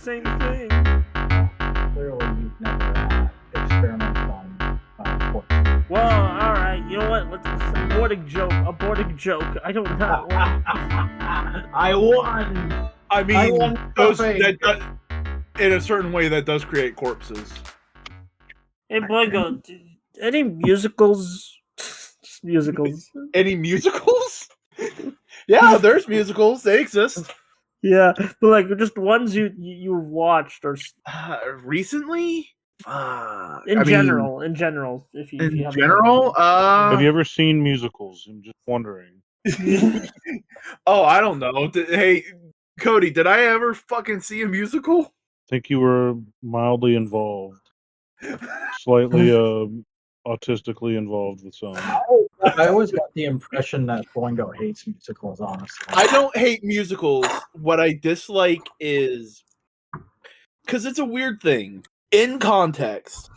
same thing. Clearly, you've never experimented on corpse. Well, all right. You know what? Let's aborting joke. I don't know. I won. I mean, won those something. in a certain way that does create corpses. Hey, Boingo, any musicals? Musicals. Any musicals? Yeah, there's musicals. They exist. Yeah, but like just ones you've watched or Recently? in general, if you In haven't general, Have you ever seen musicals? I'm just wondering. Oh, I don't know. Hey, Cody, did I ever fucking see a musical? I think you were mildly involved, slightly autistically involved with some. I always got the impression that Boingo hates musicals, honestly. I don't hate musicals. What I dislike is because it's a weird thing. In context,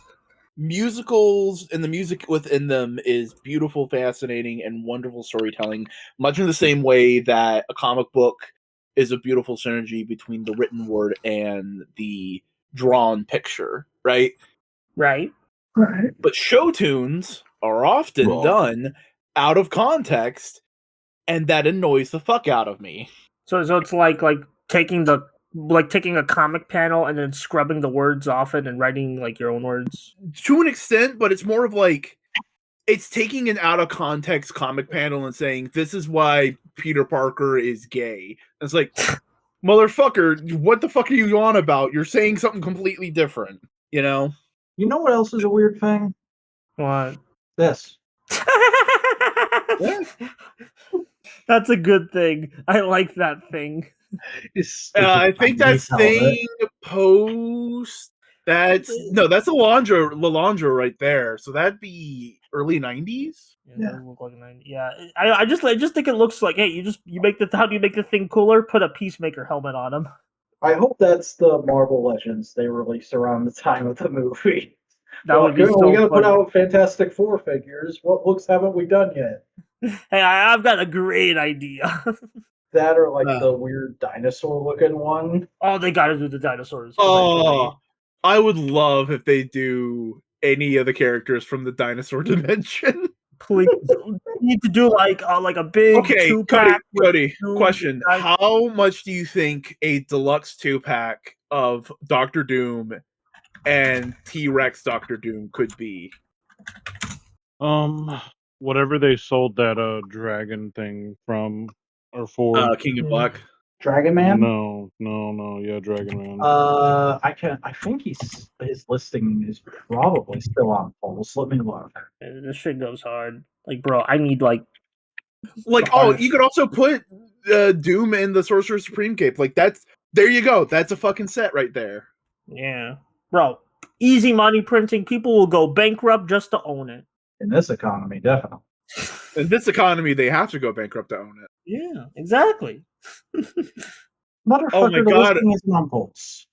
musicals and the music within them is beautiful, fascinating, and wonderful storytelling, much in the same way that a comic book is a beautiful synergy between the written word and the drawn picture, right? Right. But show tunes are often done out of context, and that annoys the fuck out of me. So it's like taking a comic panel and then scrubbing the words off it and writing like your own words. To an extent, but it's more of like it's taking an out of context comic panel and saying this is why Peter Parker is gay. And it's like, motherfucker, what the fuck are you on about? You're saying something completely different, you know? You know what else is a weird thing? What? This. That's a good thing. I like that thing. I think that's thing post. That's Lalandra right there. So that'd be early 90s. Yeah. Look like I just think it looks like, hey, how do you make the thing cooler? Put a Peacemaker helmet on him. I hope that's the Marvel Legends they released around the time of the movie. That would be so we gotta put funny. out Fantastic Four figures. What looks haven't we done yet? Hey, I've got a great idea. That or like the weird dinosaur looking one. Oh, they gotta do the dinosaurs. Oh, I would love if they do any of the characters from the dinosaur dimension. Please, you need to do like a big 2-pack. Cody, question: how much do you think a deluxe 2-pack of Doctor Doom and T-Rex Doctor Doom could be? Whatever they sold that dragon thing from or for King of Black. Dragon Man? No, yeah, Dragon Man. I think his listing is probably still on polls. Let me look. This shit goes hard. Like, bro, I need like you could also put Doom in the Sorcerer Supreme cape. Like there you go. That's a fucking set right there. Yeah, bro. Easy money printing. People will go bankrupt just to own it. In this economy, definitely. In this economy, they have to go bankrupt to own it. Yeah, exactly. Motherfucker, Oh my the God. listing is on polls.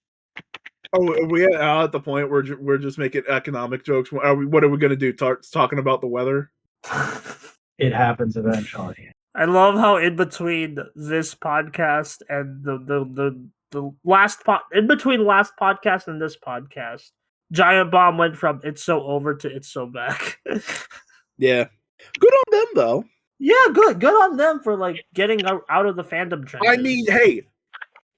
Oh, are we at the point where we're just making economic jokes? What are we going to do? Talking about the weather? It happens eventually. I love how in between this podcast and the last in between last podcast and this podcast, Giant Bomb went from "It's so over" to "It's so back." Yeah, good on them though. Yeah, good on them for like getting out of the fandom trenches. I mean, hey,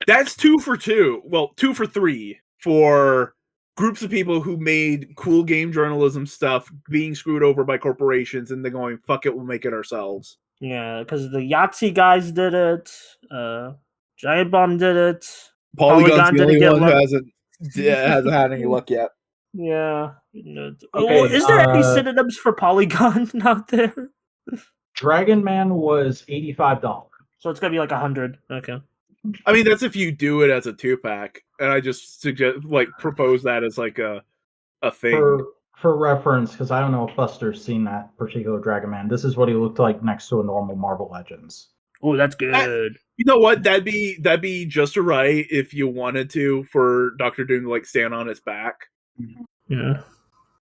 that's 2 for 2. Well, 2 for 3 for groups of people who made cool game journalism stuff being screwed over by corporations and then going, fuck it, we'll make it ourselves. Yeah, because the Yahtzee guys did it. Giant Bomb did it. Polygon's the only one who hasn't had any luck yet. Yeah. Okay, Is there any synonyms for Polygon out there? Dragon Man was $85. So it's gonna be like 100. Okay. I mean, that's if you do it as a 2-pack, and I just propose that as like a thing. For reference, because I don't know if Buster's seen that particular Dragon Man. This is what he looked like next to a normal Marvel Legends. Oh, that's good. You know what? That'd be just right if you wanted to for Doctor Doom to like stand on his back. Yeah.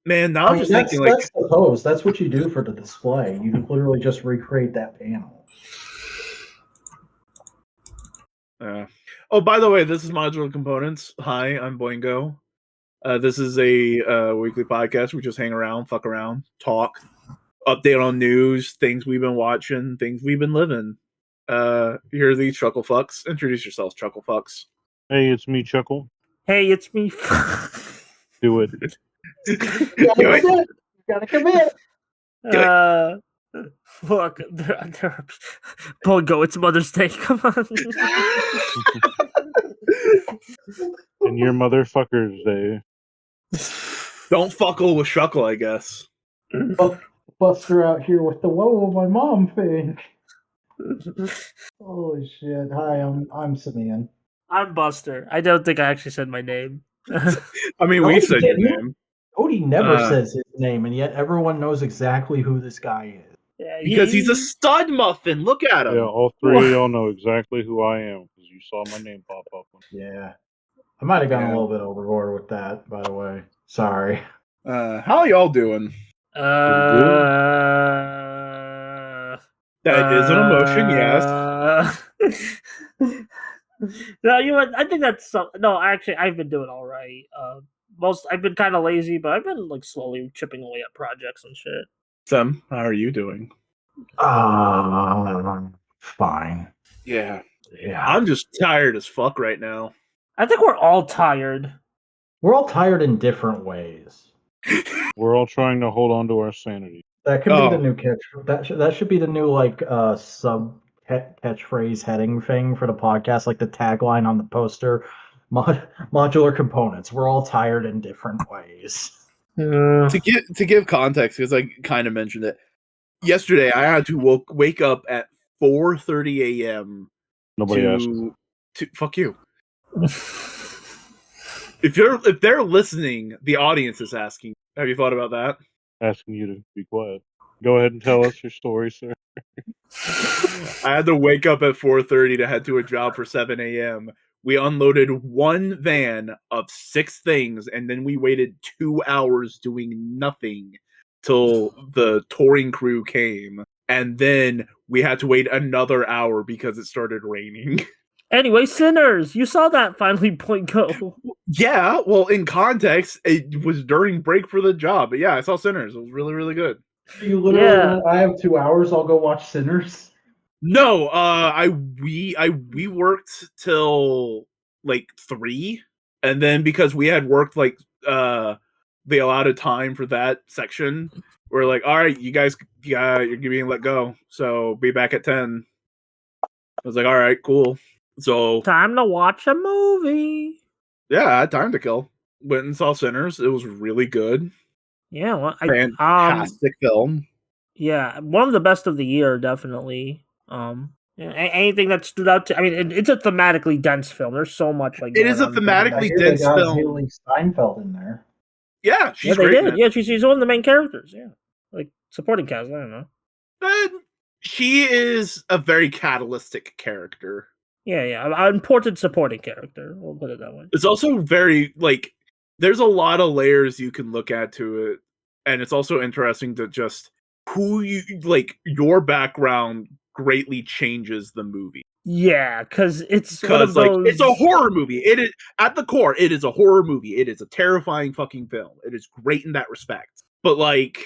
Man, now I'm just thinking like that's the pose. That's what you do for the display. You literally just recreate that panel. Oh, by the way, this is Modular Components. Hi, I'm Boingo. This is a weekly podcast. We just hang around, fuck around, talk, update on news, things we've been watching, things we've been living. Here are these Chuckle Fucks. Introduce yourselves, Chuckle Fucks. Hey, it's me, Chuckle. Hey, it's me. Do it. Gotta commit. Look, Boingo, it's Mother's Day. Come on. And your motherfuckers day. Don't fuckle with Shuckle, I guess. Buster out here with the whoa, my mom thing. Holy shit! Hi, I'm Simeon. I'm Buster. I don't think I actually said my name. I mean, we said your name. Cody never says his name, and yet everyone knows exactly who this guy is. Yeah, Because he's a stud muffin. Look at him. Yeah, all three of y'all know exactly who I am because you saw my name pop up. Yeah, I might have gone a little bit overboard with that, by the way. Sorry. How are y'all doing? That is an emotion, yes. No, I think that's no. Actually, I've been doing all right. I've been kind of lazy, but I've been like slowly chipping away at projects and shit. Sam, how are you doing? Fine. Yeah. Yeah. I'm just tired as fuck right now. I think we're all tired. We're all tired in different ways. We're all trying to hold on to our sanity. That could be the new catch. That should be the new sub catchphrase heading thing for the podcast, like the tagline on the poster. Modular components. We're all tired in different ways. To give context, because I kind of mentioned it yesterday, I had to wake up at 4:30 a.m. Nobody asked. To fuck you. If they're listening, the audience is asking. Have you thought about that? Asking you to be quiet. Go ahead and tell us your story, sir. I had to wake up at 4:30 to head to a job for 7 a.m. We unloaded one van of 6 things, and then we waited 2 hours doing nothing till the touring crew came. And then we had to wait another hour because it started raining. Anyway, Sinners, you saw that finally, Boingo. Yeah, well, in context, it was during break for the job. But yeah, I saw Sinners. It was really, really good. You literally, I have 2 hours. I'll go watch Sinners. No, we worked till like 3, and then because we had worked like the allotted time for that section, we're like, all right, you guys, you're being let go, so be back at 10. I was like, all right, cool. So time to watch a movie. Yeah, I had time to kill. Went and saw Sinners. It was really good. Yeah, well, fantastic film. Yeah, one of the best of the year, definitely. Anything that stood out to, I mean, it's a thematically dense film. There's so much like it is a thematically dense film. Haley Steinfeld in there. Yeah, she's they great. Did. Yeah, she's one of the main characters. Yeah, like supporting cast. I don't know. But she is a very catalytic character. Yeah, an important supporting character. We'll put it that way. It's also very like there's a lot of layers you can look at to it, and it's also interesting to just who you like. Your background greatly changes the movie. Yeah, because it's one of those... it's a horror movie. It is at the core. It is a horror movie. It is a terrifying fucking film. It is great in that respect. But like,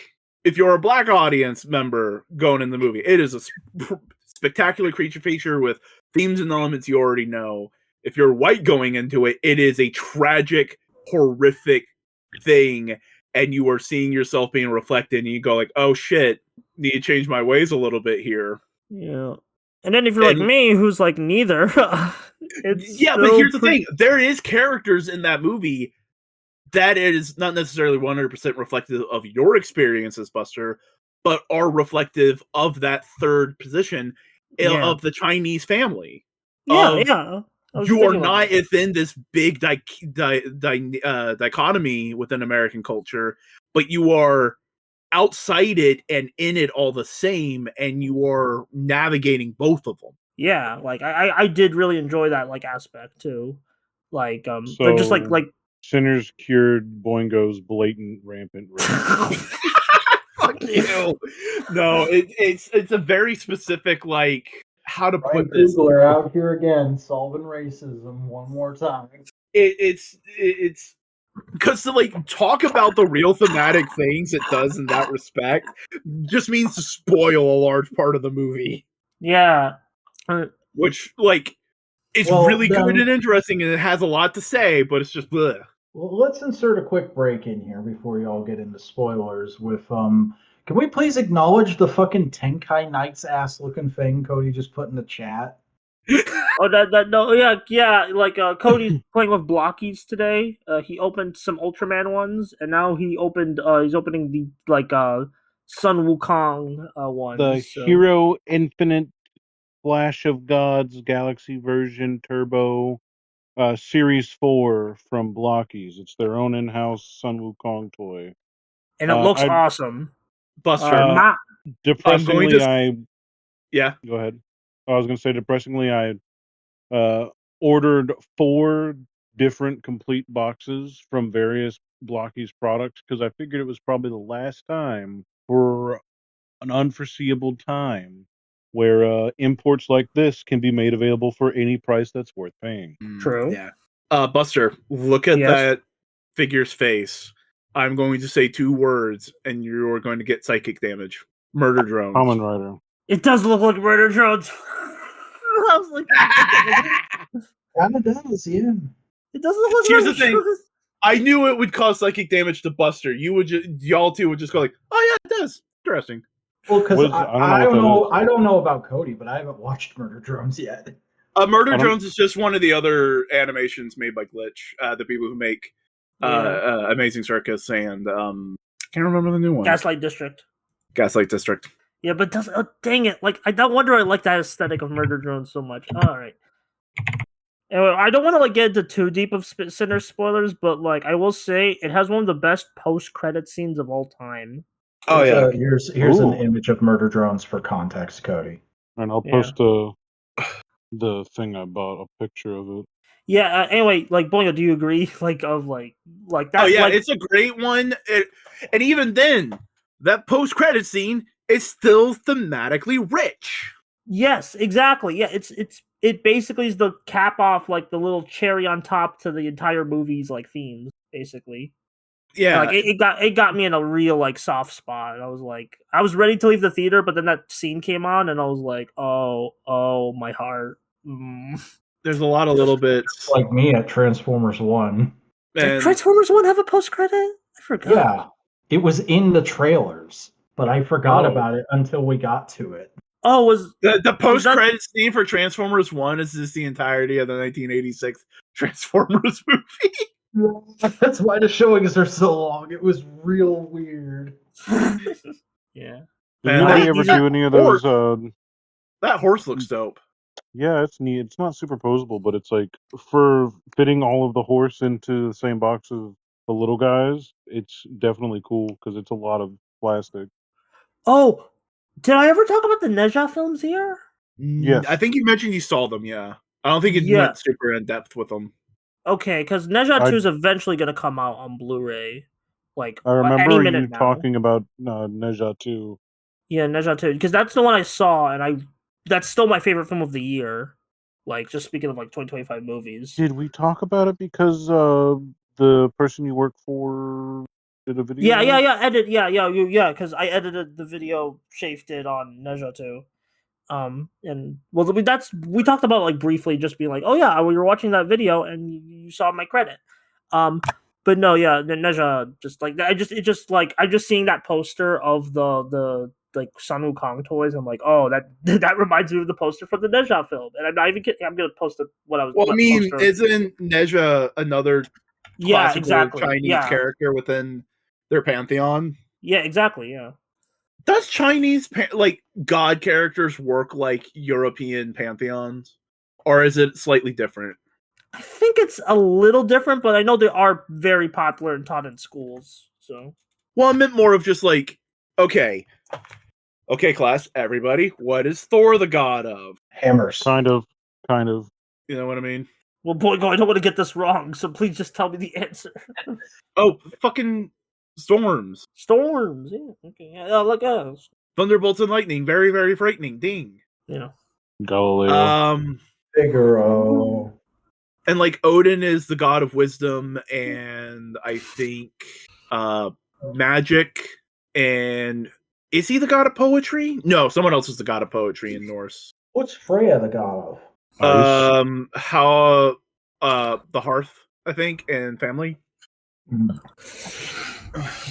if you're a black audience member going in the movie, it is a spectacular creature feature with themes and elements you already know. If you're white going into it, it is a tragic, horrific thing, and you are seeing yourself being reflected, and you go like, "Oh shit, need to change my ways a little bit here." Yeah. And then if you're like me, who's like neither, but here's the thing: there is characters in that movie that is not necessarily 100% reflective of your experiences, Buster, but are reflective of that third position of the Chinese family. Yeah. You are not within this big dichotomy within American culture, but you are outside it and in it all the same, and you are navigating both of them. Yeah, like I did really enjoy that like aspect too. Like so just like Sinners cured Boingo's blatant rampant rape. Fuck you. No, it's a very specific like how to Ryan put this. Coogler out here again, solving racism one more time. It's because to like talk about the real thematic things it does in that respect just means to spoil a large part of the movie, Yeah. which like it's Well, really good then- and interesting, and it has a lot to say, but it's just bleh. Well, let's insert a quick break in here before y'all get into spoilers with can we please acknowledge the fucking Tenkai Knights ass looking thing Cody just put in the chat? Oh, no, yeah. Like Cody's playing with blockees today. He opened some Ultraman ones, and now he's opening the like Sun Wukong ones. The so. Hero Infinite Flash of Gods Galaxy version Turbo Series 4 from Blockies. It's their own in-house Sun Wukong toy. And it looks I- awesome. Buster, Depressingly, yeah. Go ahead. I was going to say, depressingly, I ordered 4 different complete boxes from various Blockies products because I figured it was probably the last time for an unforeseeable time where imports like this can be made available for any price that's worth paying. True. Yeah. Buster, look at Yes. that figure's face. I'm going to say 2 words, and you're going to get psychic damage. Murder drones. Common Rider. It does look like murder drones. I was like, Kind of does, yeah. it doesn't look like Here's murder the thing. drones. I knew it would cause psychic damage to Buster. Y'all two would just go like, "Oh yeah, it does." Interesting. Well, because What is- I I don't don't know what know. that is. I don't know about Cody, but I haven't watched Murder Drones yet. Murder I don't- Drones is just one of the other animations made by Glitch, the people who make Amazing Circus and can't remember the new one. Gaslight District. Gaslight District. Yeah, but dang it! Like I wonder I like that aesthetic of murder drones so much. All right. Anyway, I don't want to like get into too deep of Sinner spoilers, but like I will say it has one of the best post-credit scenes of all time. Oh yeah. Here's an Ooh. image of Murder Drones for context, Cody. And I'll Yeah. post the thing I bought, a picture of it. Yeah. Anyway, like Boingo, do you agree? Like that? Oh yeah, like, it's a great one. And even then, that post-credit scene is still thematically rich. Yes, exactly. Yeah, it basically is the cap off, like the little cherry on top to the entire movie's like themes, basically. Yeah. Like it got me in a real like soft spot. I was like, I was ready to leave the theater, but then that scene came on, and I was like, oh, my heart. There's a lot of little bits. Like me at Transformers 1. Did And Transformers 1 have a post credit? I forgot. Yeah, it was in the trailers, but I forgot Oh. about it until we got to it. Oh, was the post-credit scene for Transformers 1 is just the entirety of the 1986 Transformers movie. That's why the showings are so long. It was real weird. yeah. Did Man, anybody that- ever these are do any of those? That horse looks dope. Yeah, it's neat. It's not superposable, but it's like for fitting all of the horse into the same box as the little guys. It's definitely cool because it's a lot of plastic. Oh, did I ever talk about the Neja films here? Yes. I think you mentioned you saw them, yeah. I don't think it Yeah. went super in-depth with them. Okay, because Neja I- 2 is eventually going to come out on Blu-ray. Like I any remember minute you now. talking about Neja too. Yeah, Neja 2, because that's the one I saw, and that's still my favorite film of the year. Like, just speaking of like 2025 movies. Did we talk about it because the person you work for did a video? Yeah, because I edited the video Shafe did on Neja 2. And well, we talked about like briefly, just being like, oh yeah, we were watching that video and you saw my credit. But no, yeah, the Neja just like I just seeing that poster of the like Sun Wukong toys. I'm like, oh, that reminds me of the poster from the Neja film, and I'm not even kidding. I'm gonna post it. Well, I mean, isn't Neja another yeah, classical exactly, Chinese character within their pantheon? Yeah, exactly, yeah. Does Chinese like god characters work like European pantheons, or is it slightly different? I think it's a little different, but I know they are very popular and taught in schools. So, well, I meant more of just like, okay, class, everybody, what is Thor the god of? Hammers. Kind of. You know what I mean? well, Boingo, I don't want to get this wrong, so please just tell me the answer. Oh, fucking storms, Storms, yeah, okay, yeah, look at us. thunderbolts and lightning, very, very frightening. Ding. Yeah. Galileo. Figaro. And like Odin is the god of wisdom, and I think magic, and is he the god of poetry? No, someone else is the god of poetry in Norse. What's Freya the god of? Ice. How the hearth, I think, and family.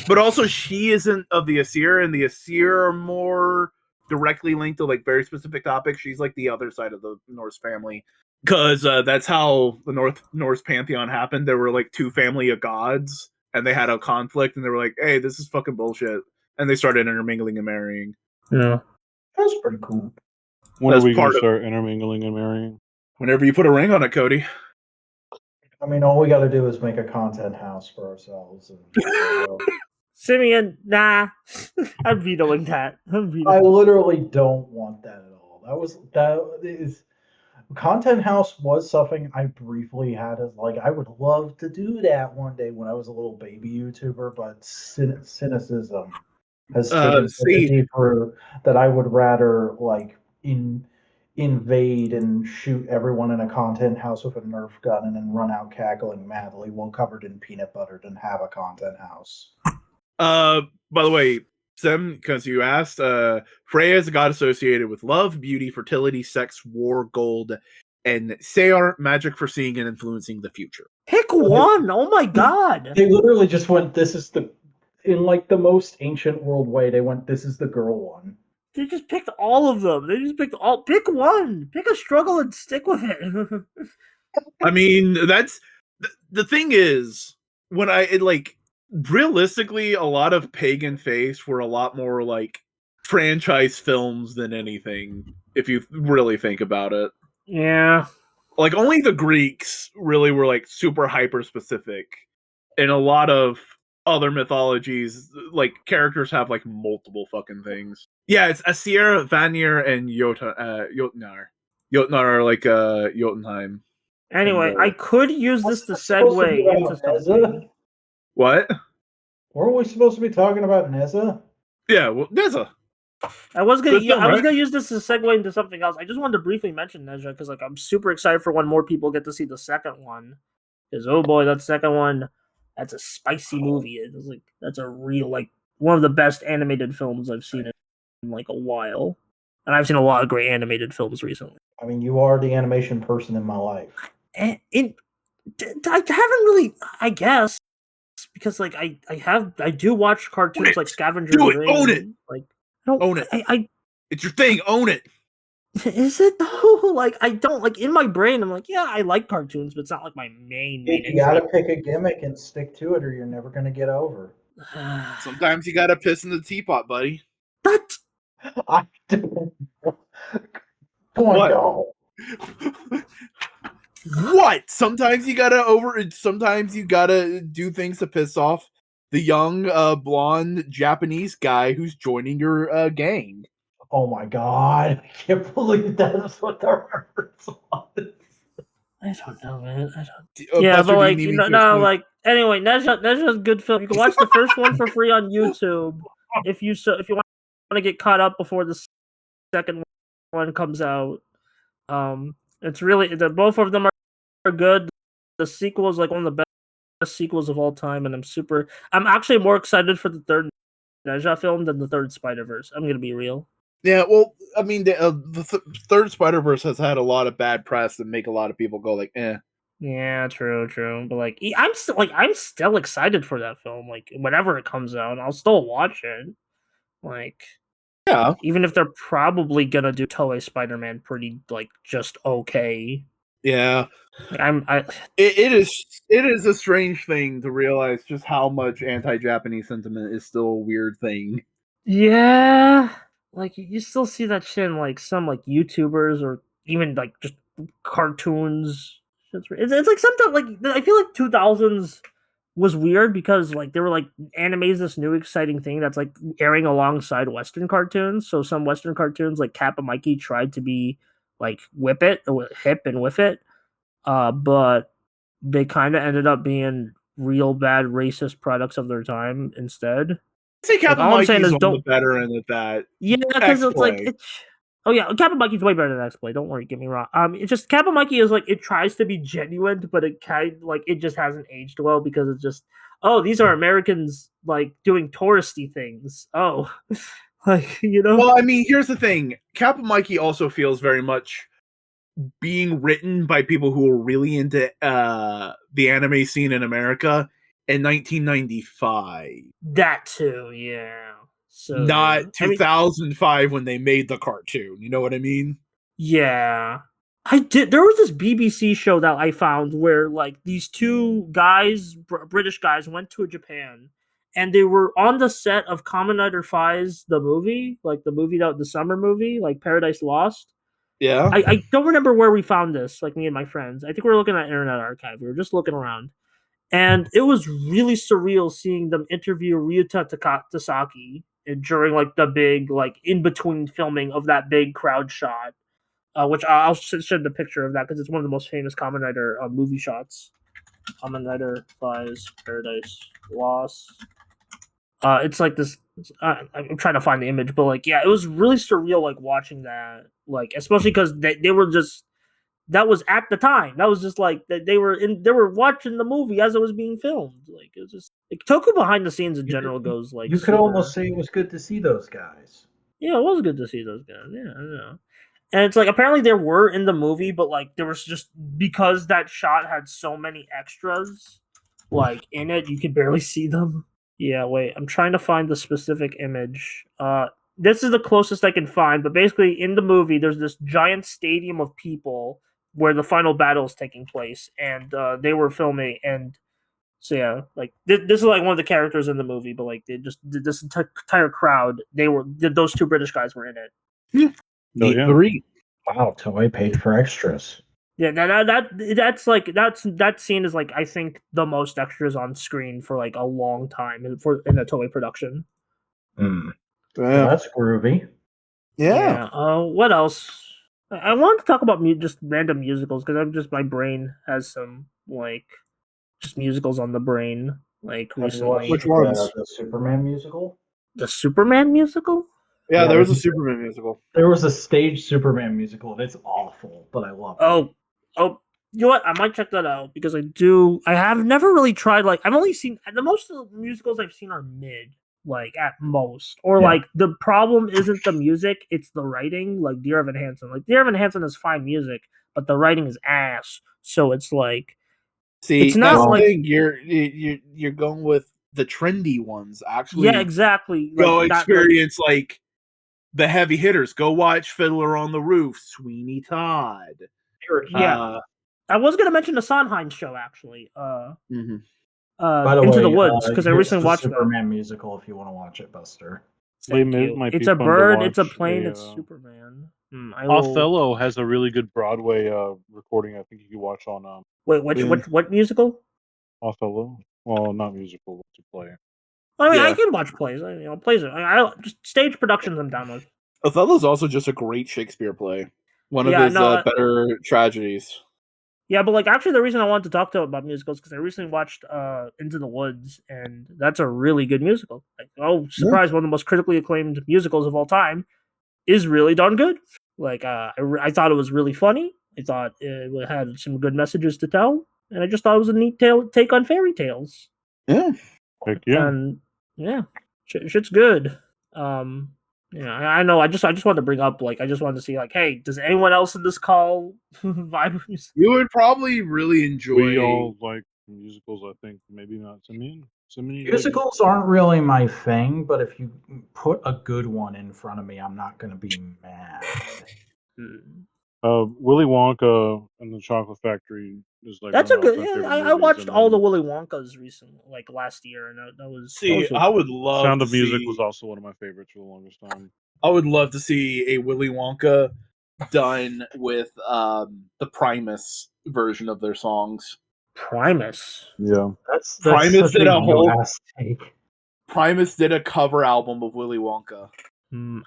But also she isn't of the Aesir, and the Aesir are more directly linked to like very specific topics. She's like the other side of the Norse family. Because that's how the Norse pantheon happened. There were like two family of gods, and they had a conflict, and they were like, "Hey, this is fucking bullshit," and they started intermingling and marrying. Yeah. That's pretty cool. When are That's we going part to of- start intermingling and marrying? Whenever you put a ring on it, Cody. I mean, all we got to do is make a content house for ourselves. And, Simeon, nah. I'm vetoing that. I literally don't want that at all. Content house was something I briefly had as like I would love to do that one day when I was a little baby YouTuber, but cynicism has taken such a deep root that I would rather like invade and shoot everyone in a content house with a Nerf gun and then run out cackling madly while covered in peanut butter than have a content house. By the way, Sim, because you asked, Freya is a god associated with love, beauty, fertility, sex, war, gold, and Sayar, magic for seeing and influencing the future. Pick one. Oh my god. They literally just went, in like the most ancient world way, they went, this is the girl one. They just picked all of them. They just picked all. Pick one. Pick a struggle and stick with it. I mean, that's the thing is when realistically, a lot of pagan faiths were a lot more like franchise films than anything. If you really think about it, Yeah. like only the Greeks really were like super hyper specific. In a lot of other mythologies, like characters have like multiple fucking things. Yeah, it's Aesir, Vanir, and Jotnar. Jotnar are like Jotunheim. Anyway, I could use this to What's that supposed to be segue into about, something. Neza? What? Weren't we supposed to be talking about Neza? Yeah, well, Neza. I was gonna Good film, I was right? gonna use this to segue into something else. I just wanted to briefly mention Nezha because like I'm super excited for when more people get to see the second one. Because oh boy, that second one, that's a spicy movie. It's like that's a real like one of the best animated films I've seen in like a while. And I've seen a lot of great animated films recently. I mean, you are the animation person in my life. And I haven't really, I guess, because like I do watch cartoons like Scavenger. Do it. Ring, Own it. Like I don't Own it. I It's your thing. Own it. is it though? Like I don't like in my brain. I'm like, yeah, I like cartoons, but it's not like my main. You gotta pick a gimmick and stick to it, or you're never gonna get over. Sometimes you gotta piss in the teapot, buddy. But I don't. Boingo. What? Sometimes you gotta do things to piss off the young blonde Japanese guy who's joining your gang. Oh my god! I can't believe that's what the reference was. I don't know, man. I don't. Buster, but like do you you need know, me to no, explain? like anyway, Nezha's a good film. You can watch the first one for free on YouTube if you want to get caught up before the second one comes out. It's really both of them are good. The sequel is like one of the best sequels of all time, and I'm actually more excited for the third Nezha film than the third Spider-Verse. I'm gonna be real. Yeah, well, I mean, the third Spider-Verse has had a lot of bad press that make a lot of people go like, eh. Yeah, true. But like, I'm still excited for that film. Like, whenever it comes out, I'll still watch it. Like, Yeah, even if they're probably gonna do Toei Spider-Man pretty like just okay. yeah. Like, It is a strange thing to realize just how much anti-Japanese sentiment is still a weird thing. yeah, like you still see that shit in like some like YouTubers or even like just cartoons. It's like sometimes like I feel like 2000s was weird because like they were like anime is this new exciting thing that's like airing alongside Western cartoons. So some Western cartoons like Kappa Mikey tried to be like hip and whip it, but they kind of ended up being real bad racist products of their time instead. I think Captain all I'm saying Mikey's is on the better end of that. Yeah, because it's like X-Play. Oh yeah, Captain Mikey's way better than X-Blade. Don't worry, get me wrong. It's just Captain Mikey is like it tries to be genuine, but it just hasn't aged well because it's just these are Americans like doing touristy things. Oh, like Well, I mean, here's the thing: Captain Mikey also feels very much being written by people who were really into the anime scene in America in 1995. That too, yeah. So Not I mean, 2005 when they made the cartoon. You know what I mean? yeah. I did. There was this BBC show that I found where like these two guys, British guys, went to Japan, and they were on the set of Kamen Rider Fi's the movie, like the summer movie, like Paradise Lost. Yeah. I don't remember where we found this, like me and my friends. I think we were looking at Internet Archive. We were just looking around. And it was really surreal seeing them interview Ryuta Tasaki during like the big, like in between filming of that big crowd shot, which I'll send the picture of that because it's one of the most famous Kamen Rider movie shots. Kamen Rider Flies Paradise Lost. It's like this. I'm trying to find the image, but like, yeah, it was really surreal, like watching that, like especially because they were just that was at the time. That was just like they were watching the movie as it was being filmed. Like it was just like Toku behind the scenes in general goes like You could almost say it was good to see those guys. Yeah, it was good to see those guys. Yeah, I know. And it's like apparently there were in the movie, but like there was just because that shot had so many extras like in it, you could barely see them. Yeah, wait, I'm trying to find the specific image. This is the closest I can find, but basically in the movie there's this giant stadium of people where the final battle is taking place, and they were filming, and so yeah, like this is like one of the characters in the movie, but like they just this entire crowd, those two British guys were in it. Yeah. Three. Wow, Toei paid for extras. Yeah, that scene is like I think the most extras on screen for like a long time in a Toei production. Well, Yeah. that's groovy. Yeah. What else? I wanted to talk about just random musicals because I'm just my brain has some like just musicals on the brain like Have you watched recently. Which ones? the Superman musical? The Superman musical? Yeah, Yeah, there was a there's- Superman musical. There was a stage Superman musical, and it's awful, but I love it. Oh, you know what? I might check that out because I have never really tried. Like, I've only seen the most of the musicals I've seen are mid, like at most, or Yeah. like the problem isn't the music, it's the writing. Like Dear Evan Hansen, is fine music, but the writing is ass. So it's like, See, It's not that's the like- thing. You're going with the trendy ones. Actually, yeah, exactly. go Like, experience like the heavy hitters. Go watch Fiddler on the Roof, Sweeney Todd. Yeah. I was gonna mention the Sondheim show actually. Mhm. By the Into way, the Woods because I here's recently the watched that. Superman musical if you want to watch it, Buster. Thank Liam, it you. might It's be a fun to bird. It's a watch plane. a, It's Superman. I will... Othello has a really good Broadway recording. I think you can watch on Wait, Yeah. what musical? Othello. Well, not musical, but to play. I mean, I Yeah. can watch plays. Plays. I just stage productions. I'm down with. Othello's also just a great Shakespeare play. One of Yeah, his no, better tragedies. Yeah, but like actually, the reason I wanted to talk to about musicals because I recently watched Into the Woods, and that's a really good musical. Like, oh, surprise! One of the most critically acclaimed musicals of all time is really darn good. Like, I thought it was really funny. I thought it had some good messages to tell, and I just thought it was a neat take on fairy tales. Yeah. Heck yeah. And yeah, shit's good. Yeah, I know. I just wanted to bring up, like, I just wanted to see, like, hey, does anyone else in this call vibe with music? You would probably really enjoy. We all like musicals, I think. Maybe not Simeon. Musicals aren't really my thing, but if you put a good one in front of me, I'm not going to be mad. Willy Wonka and the Chocolate Factory is like That's one a of my good. Yeah, favorite I movies, watched and all the then Willy Wonkas recently, like last year, and that was. See, I would love. Sound to of Music see- was also one of my favorites for the longest time. I would love to see a Willy Wonka done with the Primus version of their songs. Primus. Yeah. That's Primus such did a whole- no-ass take. Primus did a cover album of Willy Wonka.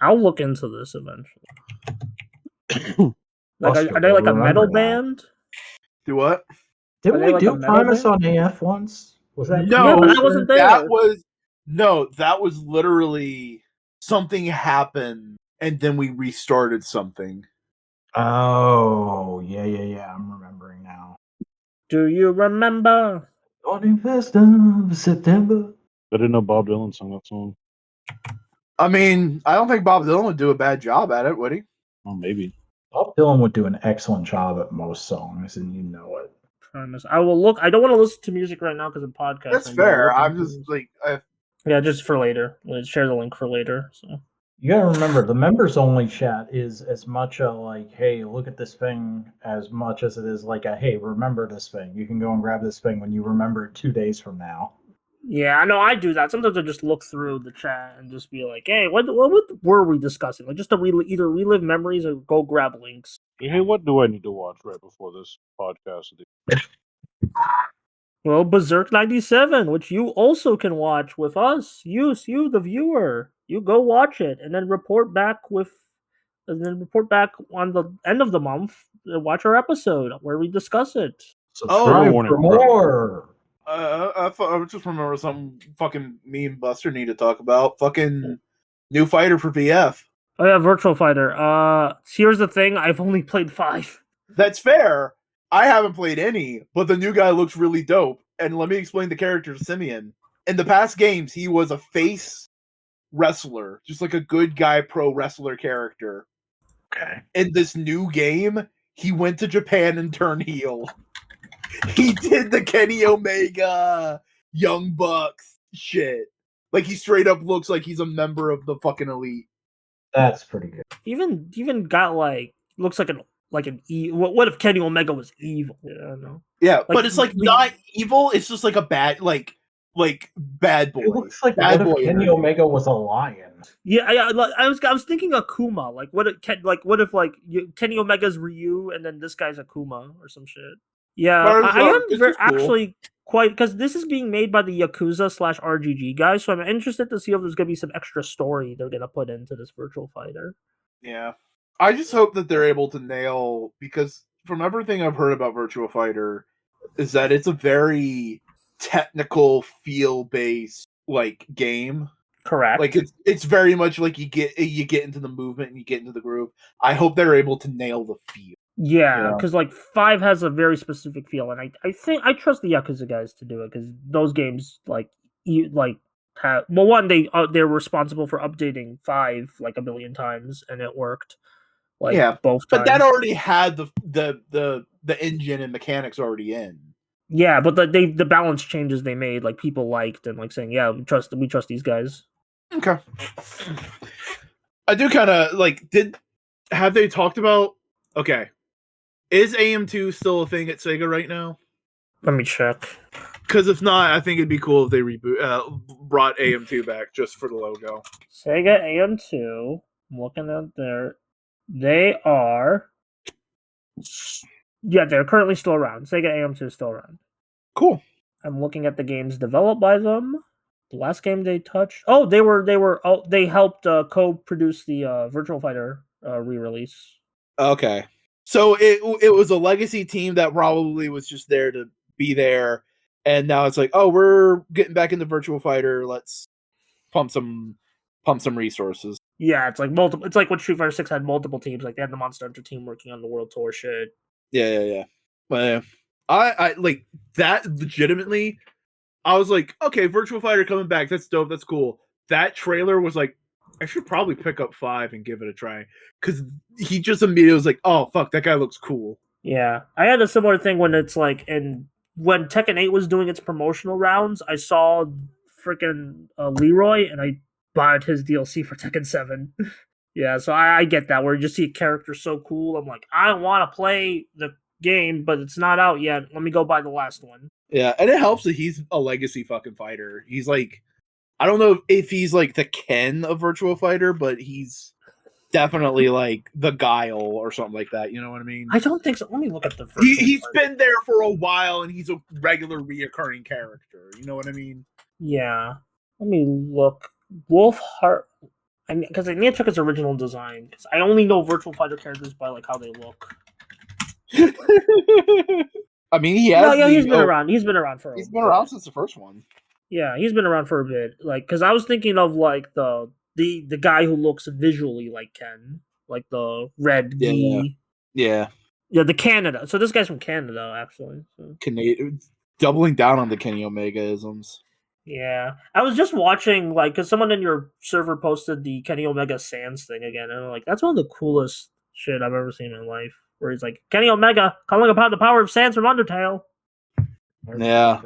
I'll look into this eventually. Like, Buster are they like a will metal remember that. band? Do what? Didn't Are they we like do a metal Primus band? on AF once? Was that No, Yeah, but I wasn't there. That was literally something happened and then we restarted something. Oh, yeah. I'm remembering now. Do you remember? 21st of September. I didn't know Bob Dylan sung that song. I mean, I don't think Bob Dylan would do a bad job at it, would he? Oh, maybe. Bob Dylan would do an excellent job at most songs, and you know it. I will look. I don't want to listen to music right now because of podcasting. That's fair. I'm just like, yeah, just for later. Let's share the link for later. So you gotta remember, the members only chat is as much a like, hey, look at this thing, as much as it is like a, hey, remember this thing. You can go and grab this thing when you remember it 2 days from now. yeah, I know I do that. Sometimes I just look through the chat and just be like, hey, what were we discussing? Like just to either relive memories or go grab links. Hey, what do I need to watch right before this podcast? Well, Berserk 97, which you also can watch with us. You, the viewer. You go watch it and then report back on the end of the month. Watch our episode where we discuss it. Subscribe warning, for more. I just remember something fucking me and Buster need to talk about. Fucking new fighter for VF. Oh yeah, Virtual Fighter. Here's the thing. I've only played 5. That's fair. I haven't played any, but the new guy looks really dope. And let me explain the character Simeon. In the past games, he was a face wrestler, just like a good guy pro wrestler character. Okay. In this new game, he went to Japan and turned heel. He did the Kenny Omega Young Bucks shit. Like he straight up looks like he's a member of the fucking elite. That's pretty good. Even got like looks like an what if Kenny Omega was evil? Yeah, I don't know. Yeah, Like, but it's like not evil. It's just like a bad like bad boy. It looks like bad what if Kenny energy. Omega was a lion? Yeah, I was thinking Akuma. Like what if Kenny Omega's Ryu and then this guy's Akuma or some shit. Yeah, I am cool. actually quite because this is being made by the Yakuza / RGG guys, so I'm interested to see if there's gonna be some extra story they're gonna put into this Virtual Fighter. Yeah, I just hope that they're able to nail, because from everything I've heard about Virtual Fighter, is that it's a very technical, feel-based like game. Correct. Like it's very much like you get into the movement and you get into the groove. I hope they're able to nail the feel. Yeah, because like 5 has a very specific feel, and I think I trust the Yakuza guys to do it because those games have one they're responsible for updating 5 like a million times, and it worked. Like both times. But that already had the engine and mechanics already in. Yeah, but the balance changes they made, like people liked and like saying, yeah, we trust these guys. Okay. I do kind of like. Have they talked about? Okay, is AM2 still a thing at Sega right now? Let me check. Because if not, I think it'd be cool if they brought AM2 back just for the logo. Sega AM2. I'm looking at there. They are. Yeah, they're currently still around. Sega AM2 is still around. Cool. I'm looking at the games developed by them. The last game they touched. Oh, they helped co-produce the Virtual Fighter re-release. Okay, so it was a legacy team that probably was just there to be there, and now it's like, oh, we're getting back into Virtual Fighter. Let's pump some resources. Yeah, it's like multiple. It's like when Street Fighter 6 had multiple teams. Like they had the Monster Hunter team working on the World Tour shit. Yeah. But I like that legitimately. I was like, okay, Virtual Fighter coming back. That's dope. That's cool. That trailer was like, I should probably pick up 5 and give it a try, because he just immediately was like, oh fuck, that guy looks cool. Yeah, I had a similar thing when it's like, and when Tekken 8 was doing its promotional rounds, I saw freaking Leroy, and I bought his DLC for Tekken 7. Yeah, so I get that, where you just see a character so cool, I'm like, I want to play the game, but it's not out yet. Let me go buy the last one. Yeah, and it helps that he's a legacy fucking fighter. He's like, I don't know if he's like the Ken of Virtual Fighter, but he's definitely like the Guile or something like that. You know what I mean? I don't think so. Let me look at the first. He's been there for a while, and he's a regular reoccurring character. You know what I mean? Yeah. Let me look. Wolfheart. I mean, because I need to check his original design. Because I only know Virtual Fighter characters by like how they look. I mean, he has. No, he's been around. He's been around for. He's been around since the first one. Yeah, he's been around for a bit. Like, because I was thinking of like the the guy who looks visually like Ken, like the red Yeah. gi. Yeah. Yeah, the Canada. So this guy's from Canada, actually. So. Doubling down on the Kenny Omega isms. Yeah, I was just watching because someone in your server posted the Kenny Omega Sans thing again, and I'm like, that's one of the coolest shit I've ever seen in my life. Where he's like, Kenny Omega calling upon the power of Sans from Undertale. Yeah.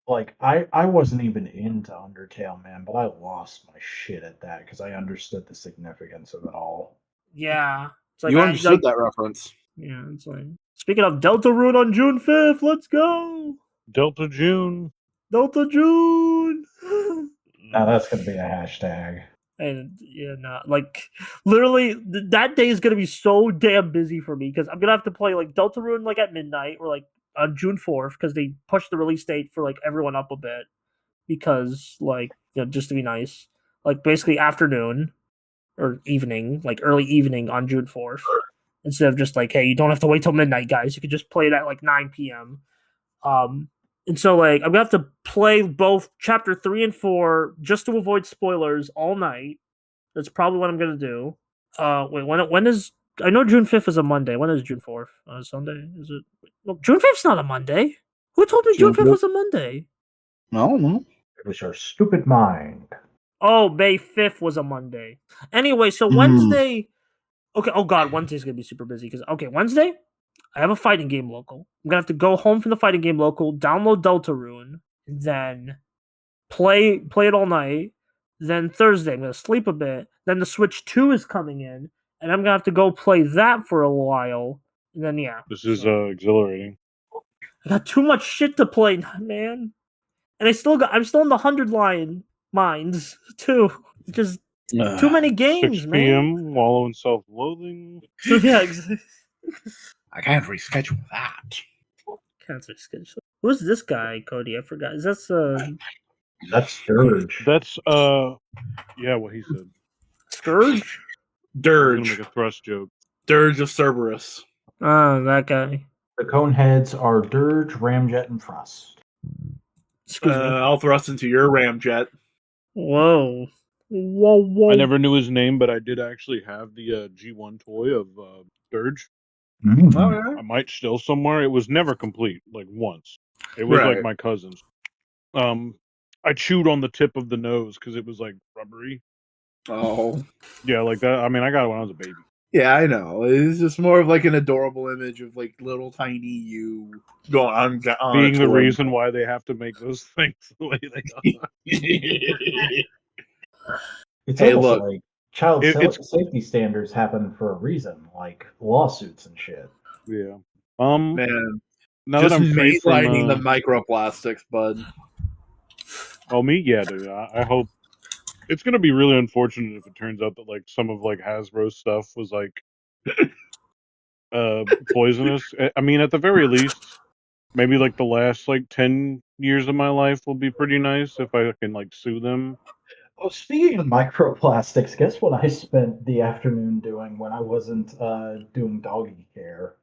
Like I wasn't even into Undertale, man, but I lost my shit at that because I understood the significance of it all. Yeah, it's like You understood that reference. Yeah, it's like speaking of Deltarune on June 5th, let's go Delta June. Delta June. Now that's gonna be a hashtag. And yeah, literally that day is gonna be so damn busy for me because I'm gonna have to play like Deltarune like at midnight or like on June 4th because they pushed the release date for like everyone up a bit because just to be nice, like basically afternoon or evening, like early evening on June 4th instead of just like, hey, you don't have to wait till midnight, guys. You could just play it at like 9 p.m. And so like I'm gonna have to play both chapter 3 and 4 just to avoid spoilers all night. That's probably what I'm gonna do. Wait, when is I know June 5th is a Monday. When is June 4th? Sunday? Is it? No, June 5th's not a Monday. Who told me June 5th was a Monday? I don't know. It was your stupid mind. Oh, May 5th was a Monday. Anyway, so Wednesday. Okay. Oh God, Wednesday's gonna be super busy because Wednesday I have a fighting game local. I'm gonna have to go home from the fighting game local, download Deltarune, then play it all night. Then Thursday I'm gonna sleep a bit. Then the Switch 2 is coming in, and I'm gonna have to go play that for a while. And then This is exhilarating. I got too much shit to play, man. And I'm still in the 100 line mines too. Just too many games, 6 man. p.m. Wallow in self-loathing. So yeah, exactly. I can't reschedule that. Cancer schedule. Who's this guy, Cody? I forgot. Is that That's Sturge. That's yeah, what he said. Scourge? I was gonna Dirge. make a thrust joke. Dirge of Cerberus. Oh, that guy. The cone heads are Dirge, Ramjet, and Thrust. Excuse me. I'll thrust into your ramjet. Whoa. Whoa. I never knew his name, but I did actually have the G1 toy of Dirge. Oh, yeah. I might still somewhere. It was never complete, like once. It was like my cousin's. I chewed on the tip of the nose because it was like rubbery. Oh. Yeah, like that. I mean, I got it when I was a baby. Yeah, I know. It's just more of like an adorable image of like little tiny you going on Being a the tour. reason why they have to make those things the way they are. It's Hey, almost look. like child It's- safety standards happen for a reason, like lawsuits and shit. Yeah. Man, Now just that I'm free from mainlining the microplastics, bud. oh me, yeah, dude. I hope it's gonna be really unfortunate if it turns out that like some of like Hasbro's stuff was like poisonous. I mean, at the very least, maybe like the last like 10 years of my life will be pretty nice if I can like sue them. Oh, speaking of microplastics, guess what I spent the afternoon doing when I wasn't doing doggy care?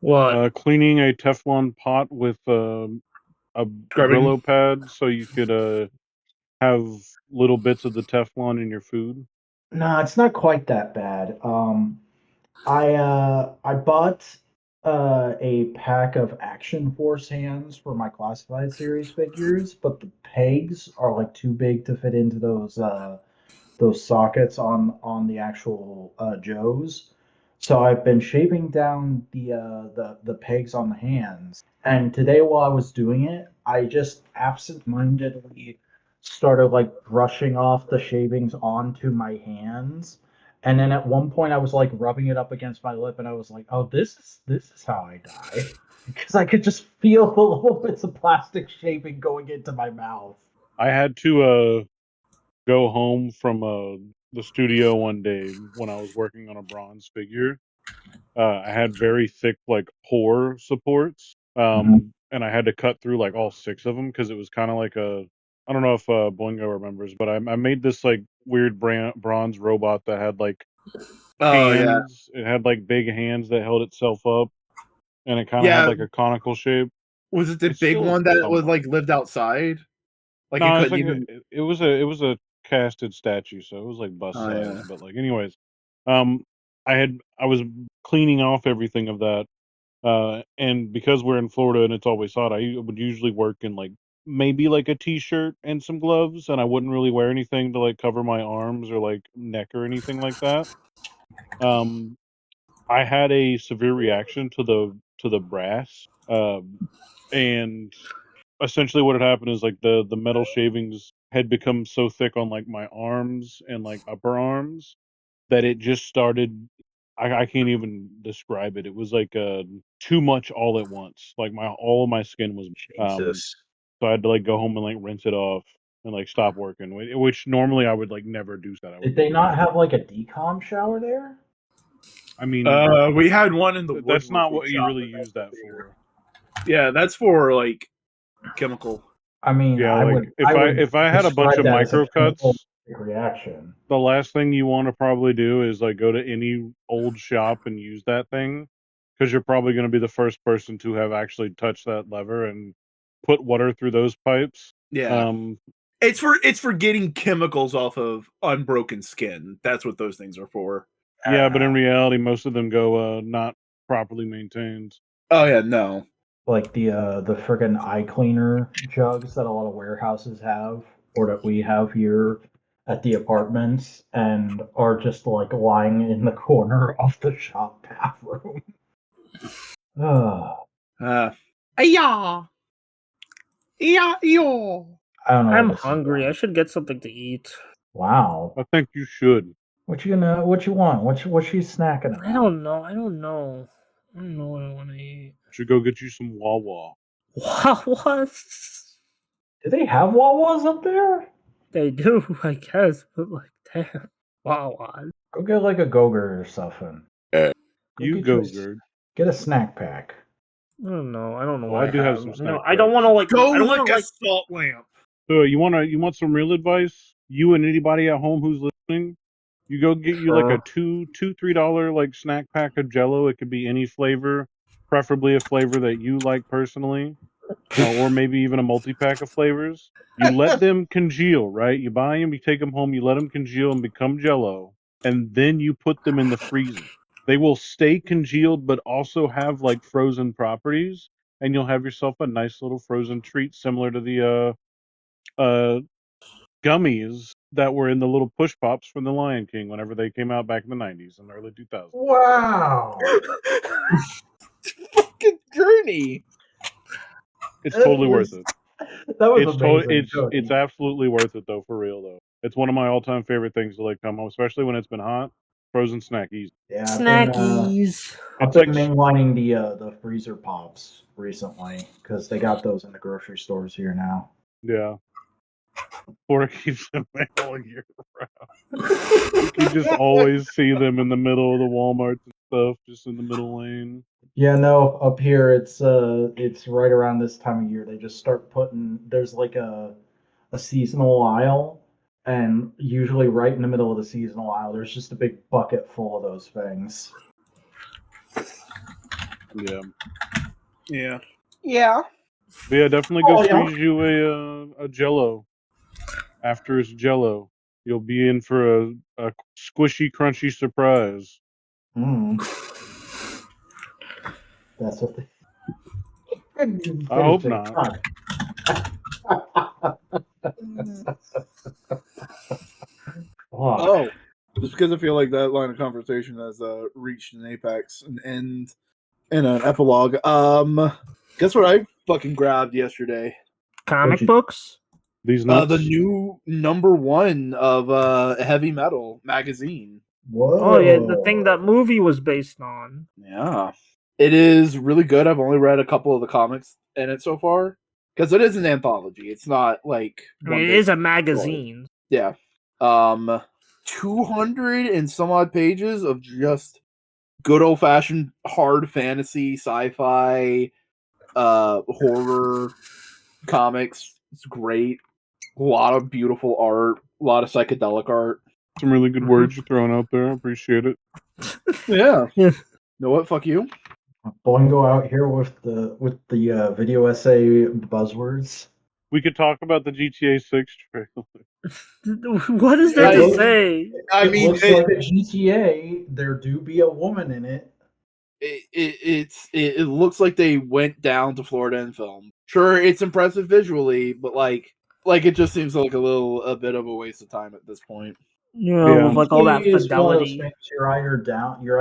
What? Cleaning a Teflon pot with a Brillo pad so you could have little bits of the Teflon in your food. No, it's not quite that bad. I bought a pack of Action Force hands for my Classified series figures, but the pegs are like too big to fit into those sockets on the actual Joes. So I've been shaving down the pegs on the hands. And today while I was doing it, I just absent-mindedly started like brushing off the shavings onto my hands. And then at one point I was like rubbing it up against my lip and I was like, "Oh, this is how I die." Because I could just feel the little bits of plastic shaving going into my mouth. I had to go home from the studio one day when I was working on a bronze figure. I had very thick like pour supports, and I had to cut through like all 6 of them because it was kind of like I don't know if Boingo remembers, but I made this like weird bronze robot that had like hands. It had like big hands that held itself up, and it kind of had like a conical shape. Was it the It's big still one that was somewhat. like lived outside? Like No, it it's couldn't like even. it was a casted statue, so it was like bust size. yeah. But like, anyways, I was cleaning off everything of that, and because we're in Florida and it's always hot, I would usually work in like maybe like a t-shirt and some gloves, and I wouldn't really wear anything to like cover my arms or like neck or anything like that. I had a severe reaction to the brass, and essentially what had happened is like the metal shavings had become so thick on like my arms and like upper arms that it just started. I can't even describe it. It was like too much all at once. Like all of my skin was Jesus. so I had to like go home and like rinse it off and like stop working, which normally I would like never do that. I would Did they work not every have day. like a decom shower there? I mean, We had one in the that's not woodworking what you shop, really but use that for. yeah, that's for like chemical. I mean, Yeah, I like would if I had a bunch describe of that as a micro chemical cuts, reaction. the last thing you want to probably do is like go to any old shop and use that thing, because you're probably going to be the first person to have actually touched that lever and put water through those pipes. Yeah. It's for getting chemicals off of unbroken skin. That's what those things are for. Yeah, but in reality, most of them go not properly maintained. Oh yeah, no. Like the friggin' eye cleaner jugs that a lot of warehouses have, or that we have here at the apartments, and are just like lying in the corner of the shop bathroom. Yeah. Yeah. Yo. I don't know. I'm what this is hungry. I about. should get something to eat. Wow. I think you should. What you want? What you snacking on? I don't know. I don't know what I want to eat. Should go get you some Wawa. What? Do they have Wawas up there? They do, I guess, but like, damn. Wow. Go get like a Go-Gurt or something. You get go, a- Gerd. Get a snack pack. I don't know. I don't know Well, what I do have have. some No, snack I don't want to like. Go I don't lick want to a like. salt lamp. So you want some real advice? You and anybody at home who's listening, you go get you like a $2-3 like snack pack of Jello. It could be any flavor, preferably a flavor that you like personally, or maybe even a multi-pack of flavors. You let them congeal, right? You buy them, you take them home, you let them congeal and become Jello, and then you put them in the freezer. They will stay congealed, but also have like frozen properties, and you'll have yourself a nice little frozen treat similar to the gummies that were in the little push pops from the Lion King whenever they came out back in the 90s and early 2000s. Wow. Fucking journey. It's totally worth it. That was It's amazing. it's absolutely worth it though, for real though. It's one of my all-time favorite things to like come home, especially when it's been hot. Frozen snackies. Yeah, Snackies. I've It's been like mainlining the freezer pops recently because they got those in the grocery stores here now. yeah. Florida keeps them all year round. You can just always see them in the middle of the Walmarts and stuff, just in the middle lane. Yeah, no, up here it's right around this time of year. They just start putting there's like a seasonal aisle, and usually right in the middle of the seasonal aisle, there's just a big bucket full of those things. Yeah. Yeah. Yeah. But yeah, definitely go Oh, yeah. freeze you a Jello. After it's Jello, you'll be in for a squishy, crunchy surprise. Mm. That's what they. I hope not. Oh, just because I feel like that line of conversation has reached an apex, an end, and an epilogue. Guess what I fucking grabbed yesterday? Comic books. These nuts. The new #1 of Heavy Metal magazine. Whoa. Oh yeah, the thing that movie was based on. Yeah, it is really good. I've only read a couple of the comics in it so far because it is an anthology. It's not like I mean, it is a magazine. Yeah. 200 and some odd pages of just good old fashioned hard fantasy, sci-fi, horror comics. It's great. A lot of beautiful art, a lot of psychedelic art. Some really good words you're throwing out there. I appreciate it. Yeah. Know what? Fuck you. Boingo out here with the video essay buzzwords. We could talk about the GTA 6 trailer. What is there It to looks- say? I mean, looks like a GTA. There do be a woman in it. it looks like they went down to Florida and filmed. Sure, it's impressive visually, but like it just seems like a bit of a waste of time at this point. Yeah, with like all that GTA is one of those fidelity. things you're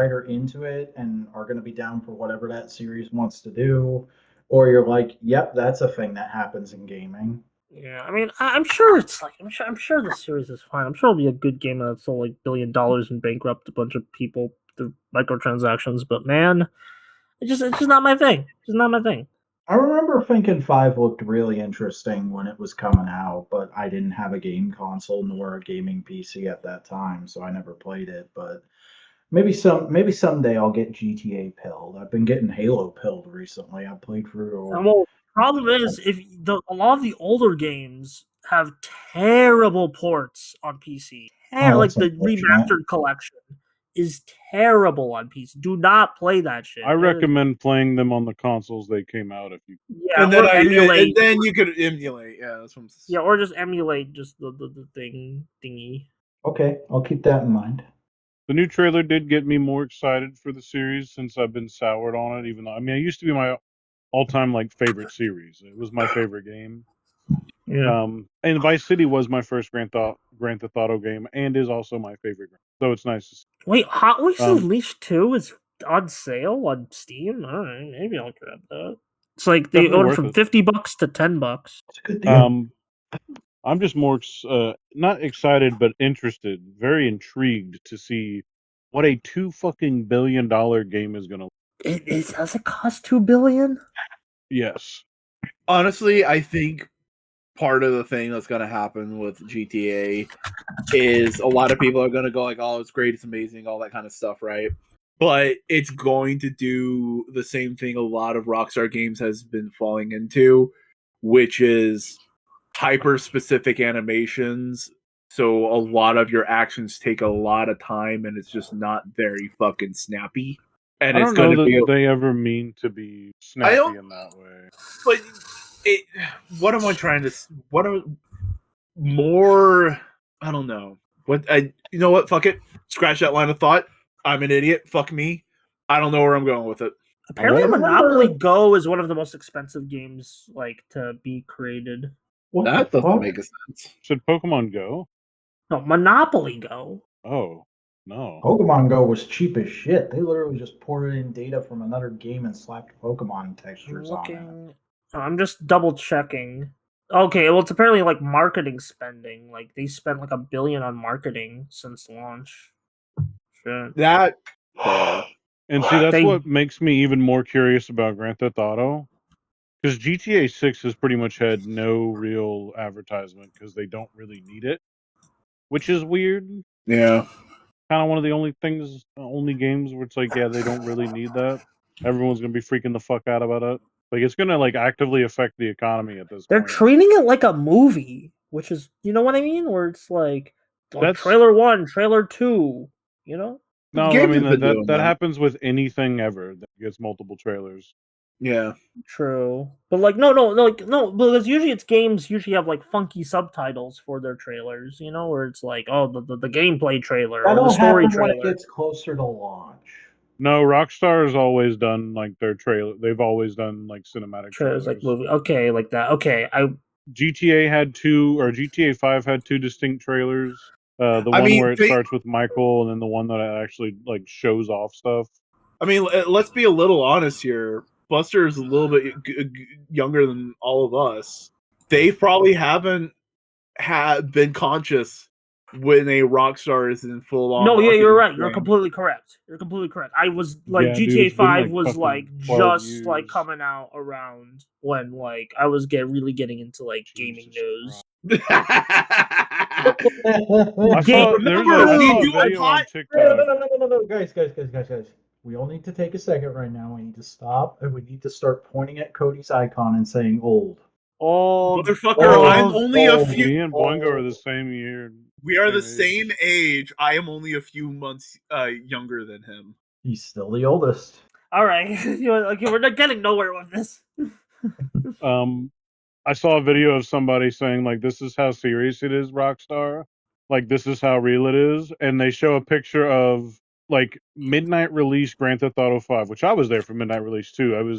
either into it and are going to be down for whatever that series wants to do, or you're like, yep, that's a thing that happens in gaming. Yeah, I mean, I'm sure it's like I'm sure the series is fine. I'm sure it'll be a good game that sold like $1 billion and bankrupt a bunch of people through microtransactions. But man, it's just not my thing. It's just not my thing. I remember thinking 5 looked really interesting when it was coming out, but I didn't have a game console nor a gaming PC at that time, so I never played it. But maybe someday I'll get GTA pilled. I've been getting Halo pilled recently. I played through. And well, problem is a lot of the older games have terrible ports on PC. Oh, Like that's the unfortunate. remastered collection is terrible on PC. Do not play that shit. I recommend playing them on the consoles they came out. If you Yeah, And then or emulate. and then you could emulate. Yeah, that's what I'm Yeah, or just emulate just the thingy. Okay, I'll keep that in mind. the new trailer did get me more excited for the series since I've been soured on it. Even though it used to be my all-time like favorite series. It was my favorite game. Yeah. And Vice City was my first Grand Theft Auto game, and is also my favorite. So it's nice to see. Wait, Hot Wheels Um, Unleashed 2 is on sale on Steam? Alright, maybe I'll grab that. It's like they Definitely went worth from it. $50 to $10. It's a good deal. I'm just more not excited, but interested, very intrigued to see what a $2 billion game is gonna. Does it cost $2 billion? Yes, honestly, I think part of the thing that's going to happen with GTA is a lot of people are going to go like, "Oh, it's great, it's amazing, all that kind of stuff," right? But it's going to do the same thing a lot of Rockstar games has been falling into, which is hyper specific animations. So a lot of your actions take a lot of time, and it's just not very fucking snappy. And I it's don't going know to be. that they ever mean to be snappy in that way. But what am I trying to? What are more? I don't know. You know what? Fuck it. Scratch that line of thought. I'm an idiot. Fuck me. I don't know where I'm going with it. Apparently, I remember- Monopoly Go is one of the most expensive games like to be created. What That the doesn't fuck? make sense. Should Pokemon Go? No, Monopoly Go. Oh no! Pokemon Go was cheap as shit. They literally just ported in data from another game and slapped Pokemon textures on it. I'm just double checking. Okay, well, it's apparently like marketing spending. Like they spent like $1 billion on marketing since launch. Shit. That And see, that's They- what makes me even more curious about Grand Theft Auto. Because GTA 6 has pretty much had no real advertisement because they don't really need it, which is weird. yeah. Kind of one of the only games where it's like, yeah, they don't really need that. Everyone's gonna be freaking the fuck out about it. Like it's gonna like actively affect the economy at this They're point. treating it like a movie, which is, you know what I mean? Where it's like That's- trailer 1, trailer 2, you know? No, I Games mean have been doing that that. happens with anything ever that gets multiple trailers. Yeah. True. But like no, because usually it's games usually have like funky subtitles for their trailers, you know, where it's like, oh, the gameplay trailer or the That'll story happen when it trailer. gets closer to launch. No, Rockstar has always done like their trailer. They've always done like cinematic Trailers trailers. like movie. Okay, like that. Okay, GTA had two, or GTA 5 had two distinct trailers. The I one mean, where it starts with Michael, and then the one that actually like shows off stuff. I mean, let's be a little honest here. Buster is a little bit younger than all of us. They probably haven't been conscious when a Rockstar is in full on. no, yeah, you're right. marketing You're thing. completely correct. You're completely correct. I was like Yeah, dude, GTA it's been, 5 like, was fucking like 12 just like years. coming out around when like I was really getting into like gaming Jesus news. I Game- saw Remember, I saw we a do a video on pod- TikTok. Guys. We all need to take a second right now. We need to stop and we need to start pointing at Cody's icon and saying old. Oh, Motherfucker, I'm only a few. Me and Boingo are the same year. We are the same same age. I am only a few months younger than him. He's still the oldest. all right. Okay, we're not getting nowhere with this. I saw a video of somebody saying like, "This is how serious it is, Rockstar. Like, this is how real it is." And they show a picture of like midnight release Grand Theft Auto 5, which I was there for midnight release too.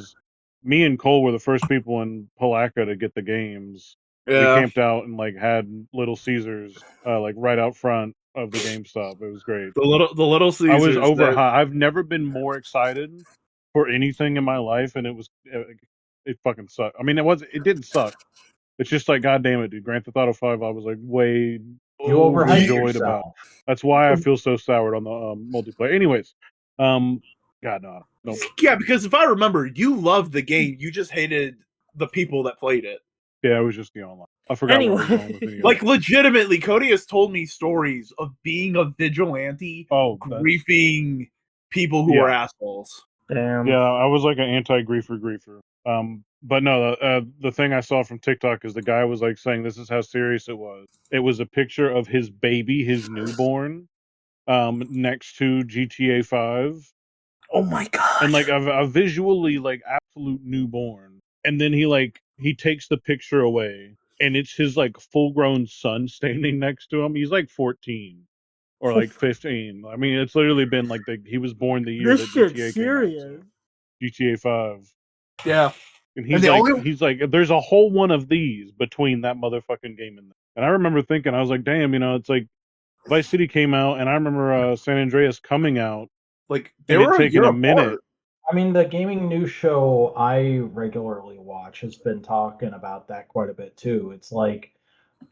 Me and Cole were the first people in Palaca to get the games. We Yeah. camped out and like had Little Caesars like right out front of the GameStop. It was great. The little Caesars. I was over high. I've never been more excited for anything in my life, and it fucking sucked. I mean, it didn't suck. It's just like, God damn it, dude. Grand Theft Auto 5, I was like way You overhyped overjoyed about. yourself. That's why I feel so soured on the multiplayer. Anyways, God, no. Yeah, because if I remember, you loved the game. You just hated the people that played it. Yeah, it was just the online. I forgot where I was going with it. Like, legitimately, Cody has told me stories of being a vigilante, griefing people who are assholes. Damn. Yeah, I was like an anti-griefer. But no, the thing I saw from TikTok is the guy was like saying this is how serious it was. It was a picture of his baby, his newborn, next to GTA 5. Oh my god! And like a visually like absolute newborn, and then he takes the picture away, and it's his like full-grown son standing next to him. He's like 14 or like 15. I mean, it's literally been like he was born the year This that shit's GTA serious. came out. So. GTA 5. Yeah. And he's like, there's a whole one of these between that motherfucking game and that. And I remember thinking, I was like, damn, it's like Vice City came out, and I remember San Andreas coming out. Like, they were taking a minute. I mean, the gaming news show I regularly watch has been talking about that quite a bit too. It's like,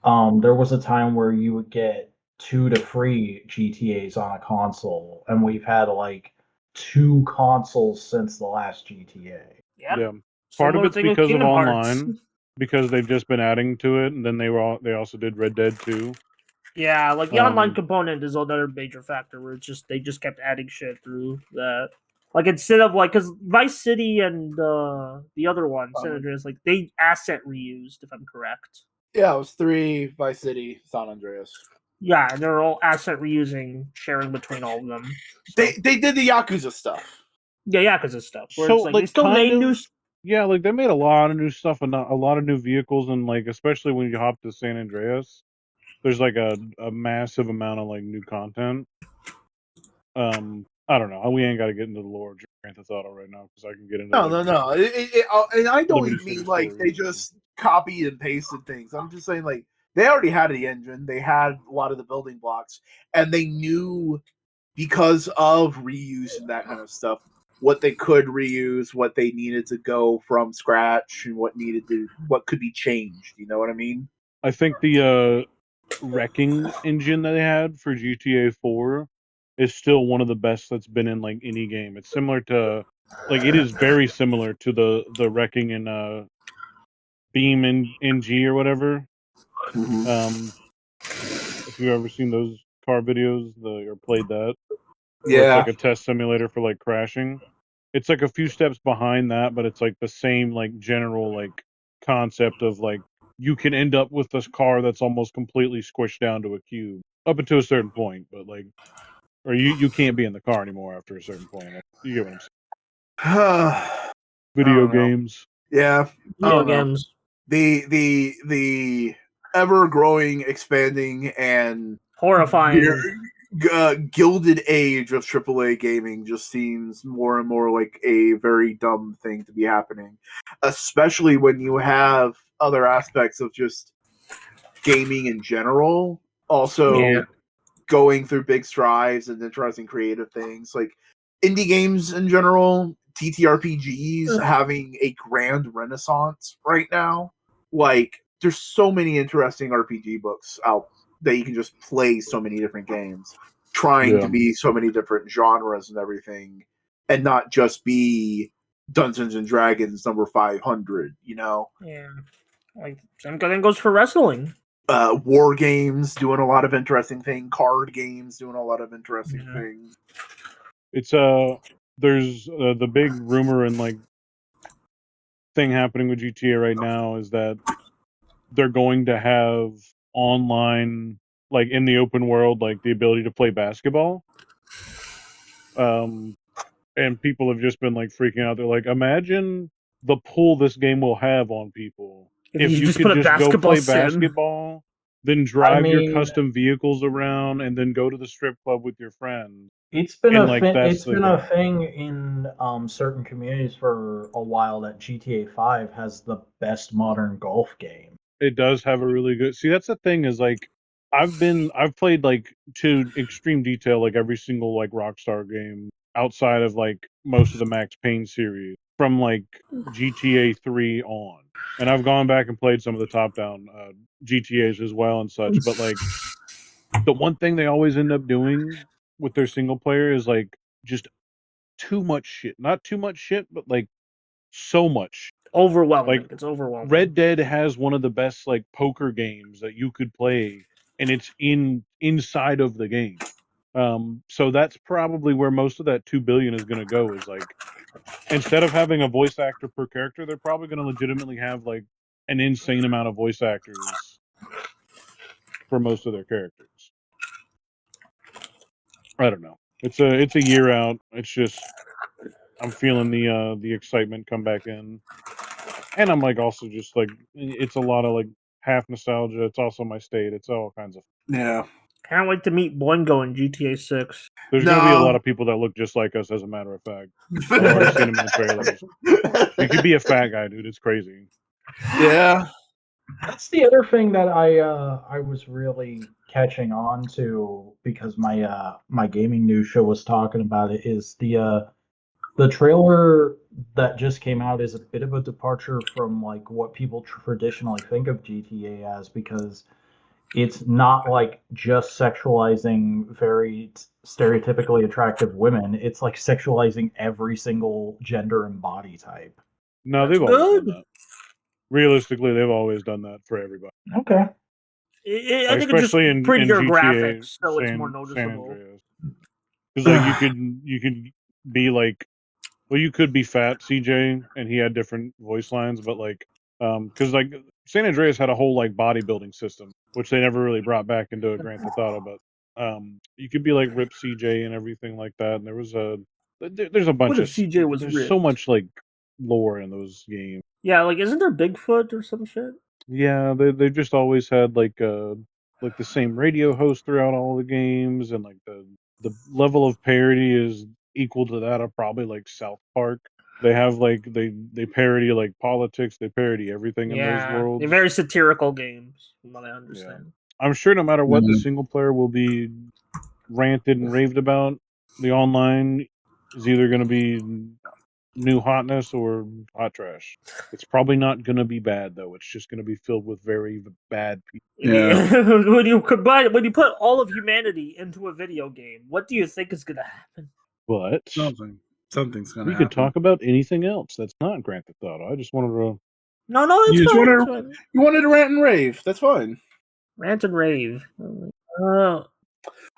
there was a time where you would get 2 to 3 GTAs on a console, and we've had like 2 consoles since the last GTA. Yeah. Part of it's because of online, because they've just been adding to it, and then they also did Red Dead 2. Yeah, like the online component is another major factor where they just kept adding shit through that. Like, instead of like, because Vice City and the other one, San Andreas, like they asset reused, if I'm correct. Yeah, it was 3 Vice City, San Andreas. Yeah, and they're all asset reusing, sharing between all of them. So. They did the Yakuza stuff. Yeah, Yakuza stuff. Where it's like they still made new. Yeah, like they made a lot of new stuff and a lot of new vehicles, and like especially when you hop to San Andreas, there's like a massive amount of like new content. I don't know. We ain't got to get into the lore of Grand Theft Auto right now because I can get into. No. And I don't even mean like they just copied and pasted things. I'm just saying like they already had the engine, they had a lot of the building blocks, and they knew because of reuse and that kind of stuff what they could reuse, what they needed to go from scratch, and what could be changed. You know what I mean? I think the wrecking engine that they had for GTA 4 is still one of the best that's been in like any game. It's similar to it is very similar to the wrecking in Beam in G or whatever. Mm-hmm. If you've ever seen those car videos or played that, yeah, it's like a test simulator for like crashing. It's like a few steps behind that, but it's like the same like general like concept of like you can end up with this car that's almost completely squished down to a cube up until a certain point, but like, or you can't be in the car anymore after a certain point. You get what I'm saying? Video games. Yeah. Video games. The ever growing, expanding, and horrifying gilded age of AAA gaming just seems more and more like a very dumb thing to be happening, especially when you have other aspects of just gaming in general also going through big strides and interesting creative things like indie games in general, TTRPGs having a grand renaissance right now. Like, there's so many interesting RPG books out that you can just play so many different games, trying to be so many different genres and everything, and not just be Dungeons and Dragons number 500, you know? Yeah. Like, same thing goes for wrestling. War games doing a lot of interesting things, card games doing a lot of interesting things. It's there's the big rumor and like thing happening with GTA right now is that they're going to have online, like in the open world, like the ability to play basketball. And people have just been like freaking out. They're like, imagine the pull this game will have on people. if you just could put a just go basketball play sim. basketball, then drive your mean- custom vehicles around, and then go to the strip club with your friends. It's been And, a like, thing. that's It's the been a thing. thing in certain communities for a while that GTA 5 has the best modern golf game. It does have a really good. See, that's the thing is like I've played like to extreme detail like every single like Rockstar game outside of like most of the Max Payne series from like GTA 3 on. And I've gone back and played some of the top-down GTAs as well and such, but like the one thing they always end up doing with their single player is like just too much shit. Not too much shit, but like so much. Overwhelming. Like, It's overwhelming. Red Dead has one of the best like poker games that you could play, and it's inside of the game. So that's probably where most of that 2 billion is going to go. Is like instead of having a voice actor per character, they're probably going to legitimately have like an insane amount of voice actors for most of their characters. I don't know. It's a year out. It's just I'm feeling the excitement come back in. And I'm like also just like it's a lot of like half nostalgia. It's also my state. It's all kinds of. Yeah. Can't wait to meet Boingo in GTA 6. There's gonna be a lot No. of people that look just like us. As a matter of fact, I've already seen them in the trailers. You could be a fat guy, dude. It's crazy. Yeah. That's the other thing that I was really catching on to because my gaming news show was talking about it is the trailer that just came out is a bit of a departure from like what people traditionally think of GTA as because it's not like just sexualizing very stereotypically attractive women. It's like sexualizing every single gender and body type. No, That's they've always done good. that. Realistically, they've always done that for everybody. Okay. I Like, think it's just especially in prettier GTA graphics, so it's more San noticeable. Andreas, because like you could be like, well, you could be fat CJ, and he had different voice lines, but like, because like San Andreas had a whole like bodybuilding system, which they never really brought back into a Grand Theft Auto, but you could be like Rip CJ and everything like that, and there's a bunch What of if CJ was there's so ripped? much like lore in those games. Yeah, like isn't there Bigfoot or some shit? Yeah, they just always had like the same radio host throughout all the games, and like the level of parody is equal to that of probably like South Park. They have like they parody like politics, they parody everything in those Yeah, they're worlds. very satirical games, from what I Yeah, understand. I'm sure no matter what the Mhm. single player will be ranted and raved about, the online is either going to be new hotness or hot trash. It's probably not going to be bad though. It's just going to be filled with very bad people. Yeah. when you put all of humanity into a video game, what do you think is gonna happen? But Something's gonna we happen. could talk about anything else that's not Grand Theft Auto. I just wanted to. No, it's You just fine. wanted It's fine. you wanted to rant and rave. That's fine. Rant and rave.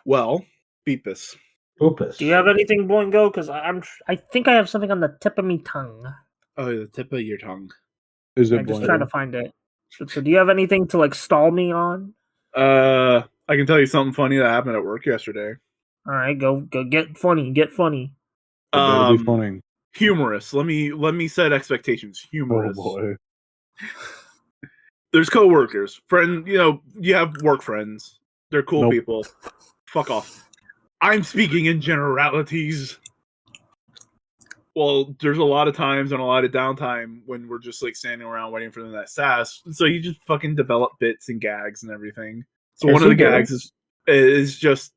Well, Beepus. Opus. Do you have anything, Boingo? Because I think I have something on the tip of me tongue. Oh, the tip of your tongue. Is it I'm just trying to Boingo? find it. So, do you have anything to like stall me on? I can tell you something funny that happened at work yesterday. All right, go get funny. Get funny. It better be funny. Humorous. Let me set expectations. Oh Humorous. boy. There's coworkers, friend. You have work friends. They're cool Nope. people. Fuck off. I'm speaking in generalities. Well, there's a lot of times and a lot of downtime when we're just like standing around waiting for them that sass. So you just fucking develop bits and gags and everything. So Yes, one of the you do. gags is just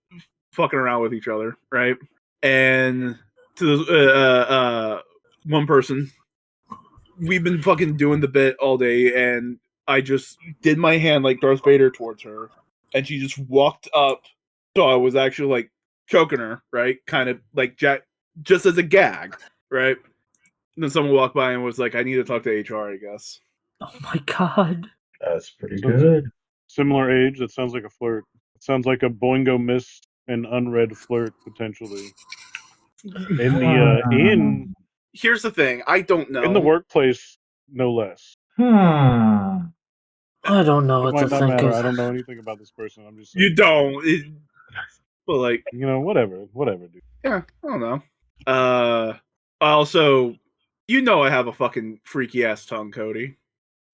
fucking around with each other, right? And to one person, we've been fucking doing the bit all day, and I just did my hand like Darth Vader towards her, and she just walked up. So I was actually like choking her, right? Kind of like just as a gag, right? And then someone walked by and was like, "I need to talk to HR, I guess." Oh my god. That's pretty Sounds- good. Similar age. That sounds like a flirt. It sounds like a Boingo missed and unread flirt potentially. In the in Here's the thing: I don't know. in the workplace, no less. Hmm. I don't know It what might to not think matter. of. I don't know anything about this person. I'm just saying. You don't. But like, Whatever, dude. yeah, I don't know. I also, I have a fucking freaky ass tongue, Cody.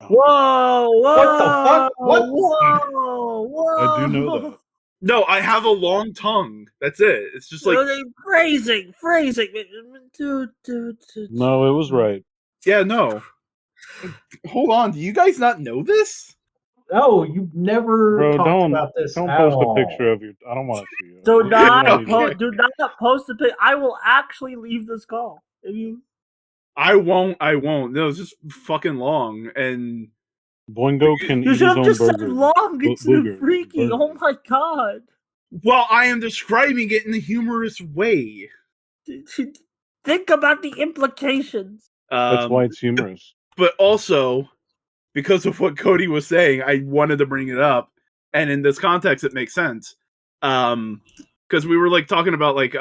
Whoa! Whoa! What the fuck? What? Whoa! I do know that. No, I have a long tongue. That's it. It's just like, phrasing. Dude. No, it was right. yeah, no. Hold on. Do you guys not know this? No, you've never Bro, talked about this don't at post all. a picture of your. I don't want to see you. Do We not don't need to- do not post the pic. I will actually leave this call if you. I won't. No, it's just fucking long. And Boingo can You eat should his have own just said burger. long instead of Booger. freaky. Burger. Oh my god! well, I am describing it in a humorous way. Think about the implications. That's why it's humorous. But also, because of what Cody was saying, I wanted to bring it up, and in this context, it makes sense. Because we were like talking about like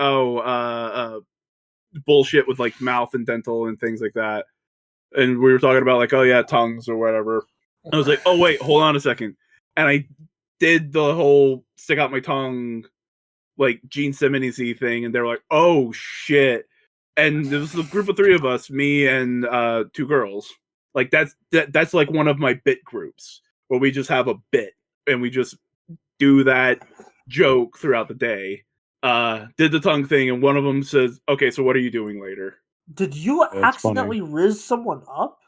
bullshit with like mouth and dental and things like that, and we were talking about like, oh yeah, tongues or whatever. I was like, oh wait, hold on a second, and I did the whole stick out my tongue, like Gene Simmons-y thing, and they're like, oh shit. And there was a group of three of us, me and two girls. Like that's like one of my bit groups where we just have a bit and we just do that joke throughout the day. Did the tongue thing, and one of them says, "Okay, so what are you doing later?" Did you That's accidentally riz someone up?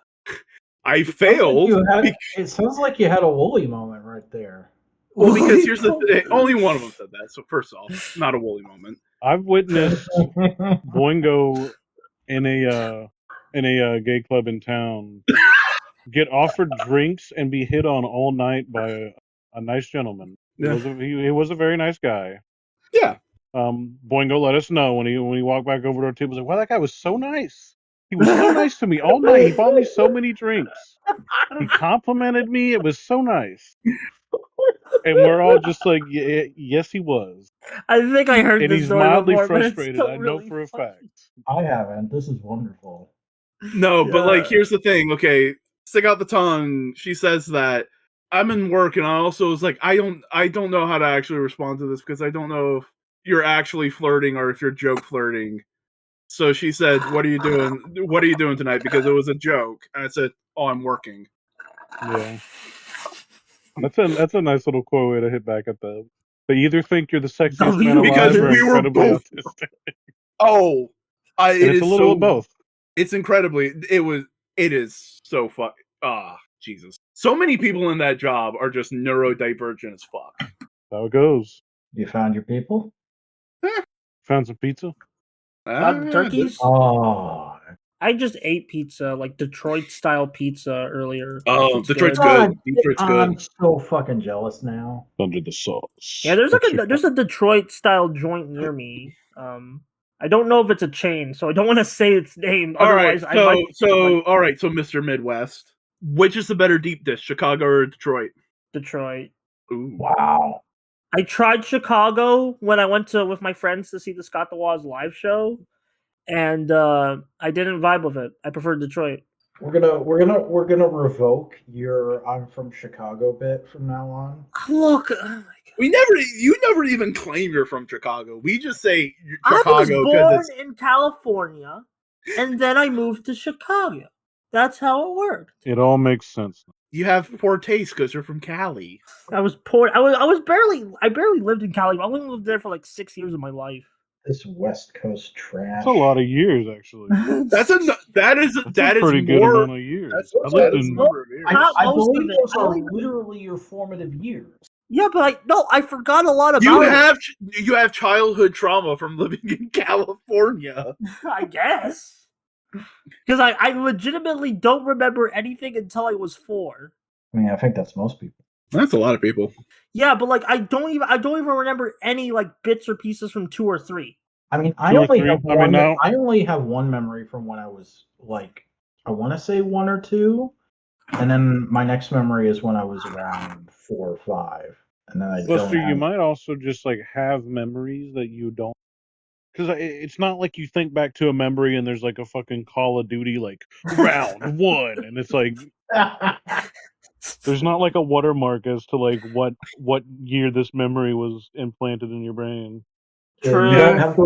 I failed. It sounds like you had a woolly moment right there. Well, because here's the thing: only one of them said that. So first off, not a woolly moment. I've witnessed Boingo in a gay club in town get offered drinks and be hit on all night by a nice gentleman. Yeah. He was a very nice guy. Yeah. Boingo let us know when he walked back over to our table. He was like, "Wow, that guy was so nice. He was so nice to me all night. He bought me so many drinks. He complimented me. It was so nice." And we're all just like, yeah, "Yes, he was." I think I heard And this he's story mildly before, but it's frustrated. still I know really for a funny. fact. I haven't. This is wonderful. No, but like, Yeah. here's the thing. Okay, stick out the tongue. She says that I'm in work, and I also was like, I don't know how to actually respond to this because I don't know if you're actually flirting or if you're joke flirting. So she said, "What are you doing? What are you doing tonight?" Because it was a joke, and I said, "Oh, I'm working." Yeah. That's a nice little quote way to hit back at them. They either think you're the sexiest man Because alive or we were incredibly both- autistic. Oh, And it's a little of both. It's incredibly. It is so fuck. Jesus. So many people in that job are just neurodivergent as fuck. That's how it goes. You found your people? Found some pizza. Turkeys? Oh. I just ate pizza, like Detroit style pizza earlier. Oh, It's Detroit's good. good. Detroit's I'm good. so fucking jealous now. Under the sauce. Yeah, there's Extra there's a Detroit style joint near me. I don't know if it's a chain, so I don't want to say its name. All right, Otherwise, I might. all right, so Mr. Midwest, which is the better deep dish, Chicago or Detroit? Detroit. Ooh. Wow. I tried Chicago when I went with my friends to see the Scott the Woz live show, and I didn't vibe with it. I prefer Detroit. We're gonna revoke your "I'm from Chicago" bit from now on. Look, oh my God. You never even claim you're from Chicago. We just say I was Chicago born because in California, and then I moved to Chicago. That's how it worked. It all makes sense. you have poor taste because you're from Cali. I was poor. I barely lived in Cali. I only lived there for like 6 years of my life. This West Coast trash. That's a lot of years, actually. That is That's a pretty good more. amount of years. That's I lived a in number of years. Not I most of believe it. those I are only- literally your formative years. Yeah, but I forgot a lot about You have childhood trauma from living in California. it. I guess because I legitimately don't remember anything until I was 4. I mean, I think that's most people. That's a lot of people. Yeah, but like I don't even remember any like bits or pieces from 2 or 3. I mean, I 2 or only 3? have I mean, one. now- I only have one memory from when I was like, I want to say 1 or 2, and then my next memory is when I was around 4 or 5, and then I don't. Lester, you have- might also just like have memories that you don't. Because it's not like you think back to a memory and there's like a fucking Call of Duty like round 1, and it's like there's not like a watermark as to like what year this memory was implanted in your brain. You don't have the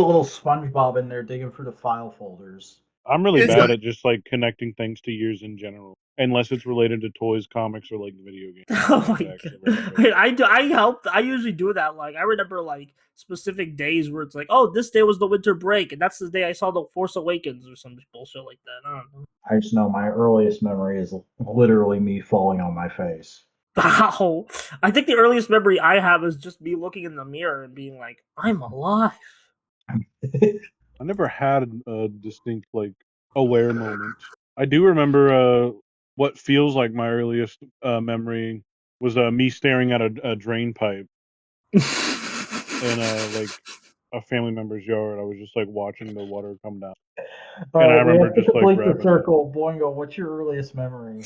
little SpongeBob in there digging through the file folders. I'm really It's bad like- at just like connecting things to years in general, unless it's related to toys, comics, or like video games. Oh I my actually god! remember. I usually do that. Like I remember like specific days where it's like, oh, this day was the winter break, and that's the day I saw the Force Awakens or some bullshit like that. I don't know. I just know my earliest memory is literally me falling on my face. Wow. I think the earliest memory I have is just me looking in the mirror and being like, I'm alive. I never had a distinct like aware moment. I do remember what feels like my earliest memory was me staring at a drain pipe in like a family member's yard. I was just like watching the water come down, All and I right, we remember have to just like complete the grabbing. circle. Boingo, what's your earliest memory?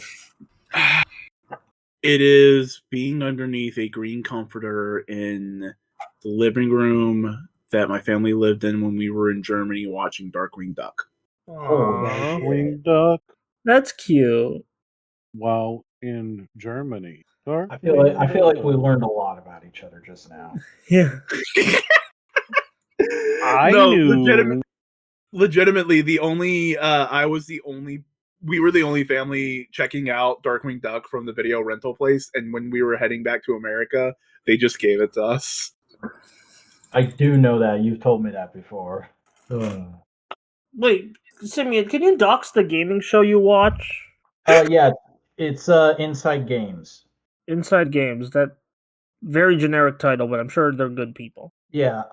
It is being underneath a green comforter in the living room that my family lived in when we were in Germany watching Darkwing Duck. Holy Aw, shit. Darkwing Duck that's cute. while in Germany. I feel like we Duck. learned a lot about each other just now. Yeah. I No, knew. legitimately, we were the only family checking out Darkwing Duck from the video rental place, and when we were heading back to America, they just gave it to us. I do know that. You've told me that before. Ugh. Wait, Simeon, can you dox the gaming show you watch? Yeah, it's Inside Games. Inside Games, that very generic title, but I'm sure they're good people. Yeah,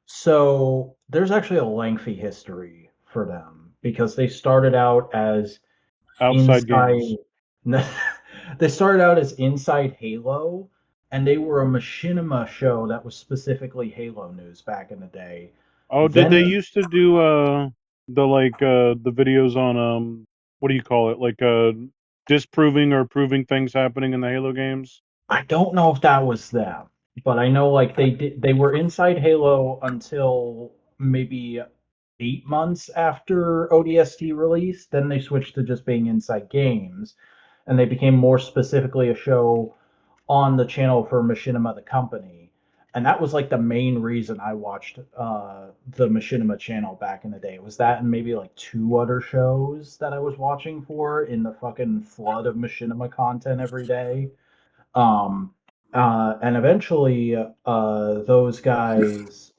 so there's actually a lengthy history for them because they started out as Outside Games. they started out as Inside Halo, and they were a machinima show that was specifically Halo news back in the day. Oh, did they used to do the videos on what do you call it? Like disproving or proving things happening in the Halo games? I don't know if that was them, but I know like they were inside Halo until maybe 8 months after ODST release. Then they switched to just being inside games, and they became more specifically a show on the channel for Machinima the company. And that was like the main reason I watched the Machinima channel back in the day. It was that and maybe like two other shows that I was watching for in the fucking flood of Machinima content every day. Um, and eventually, those guys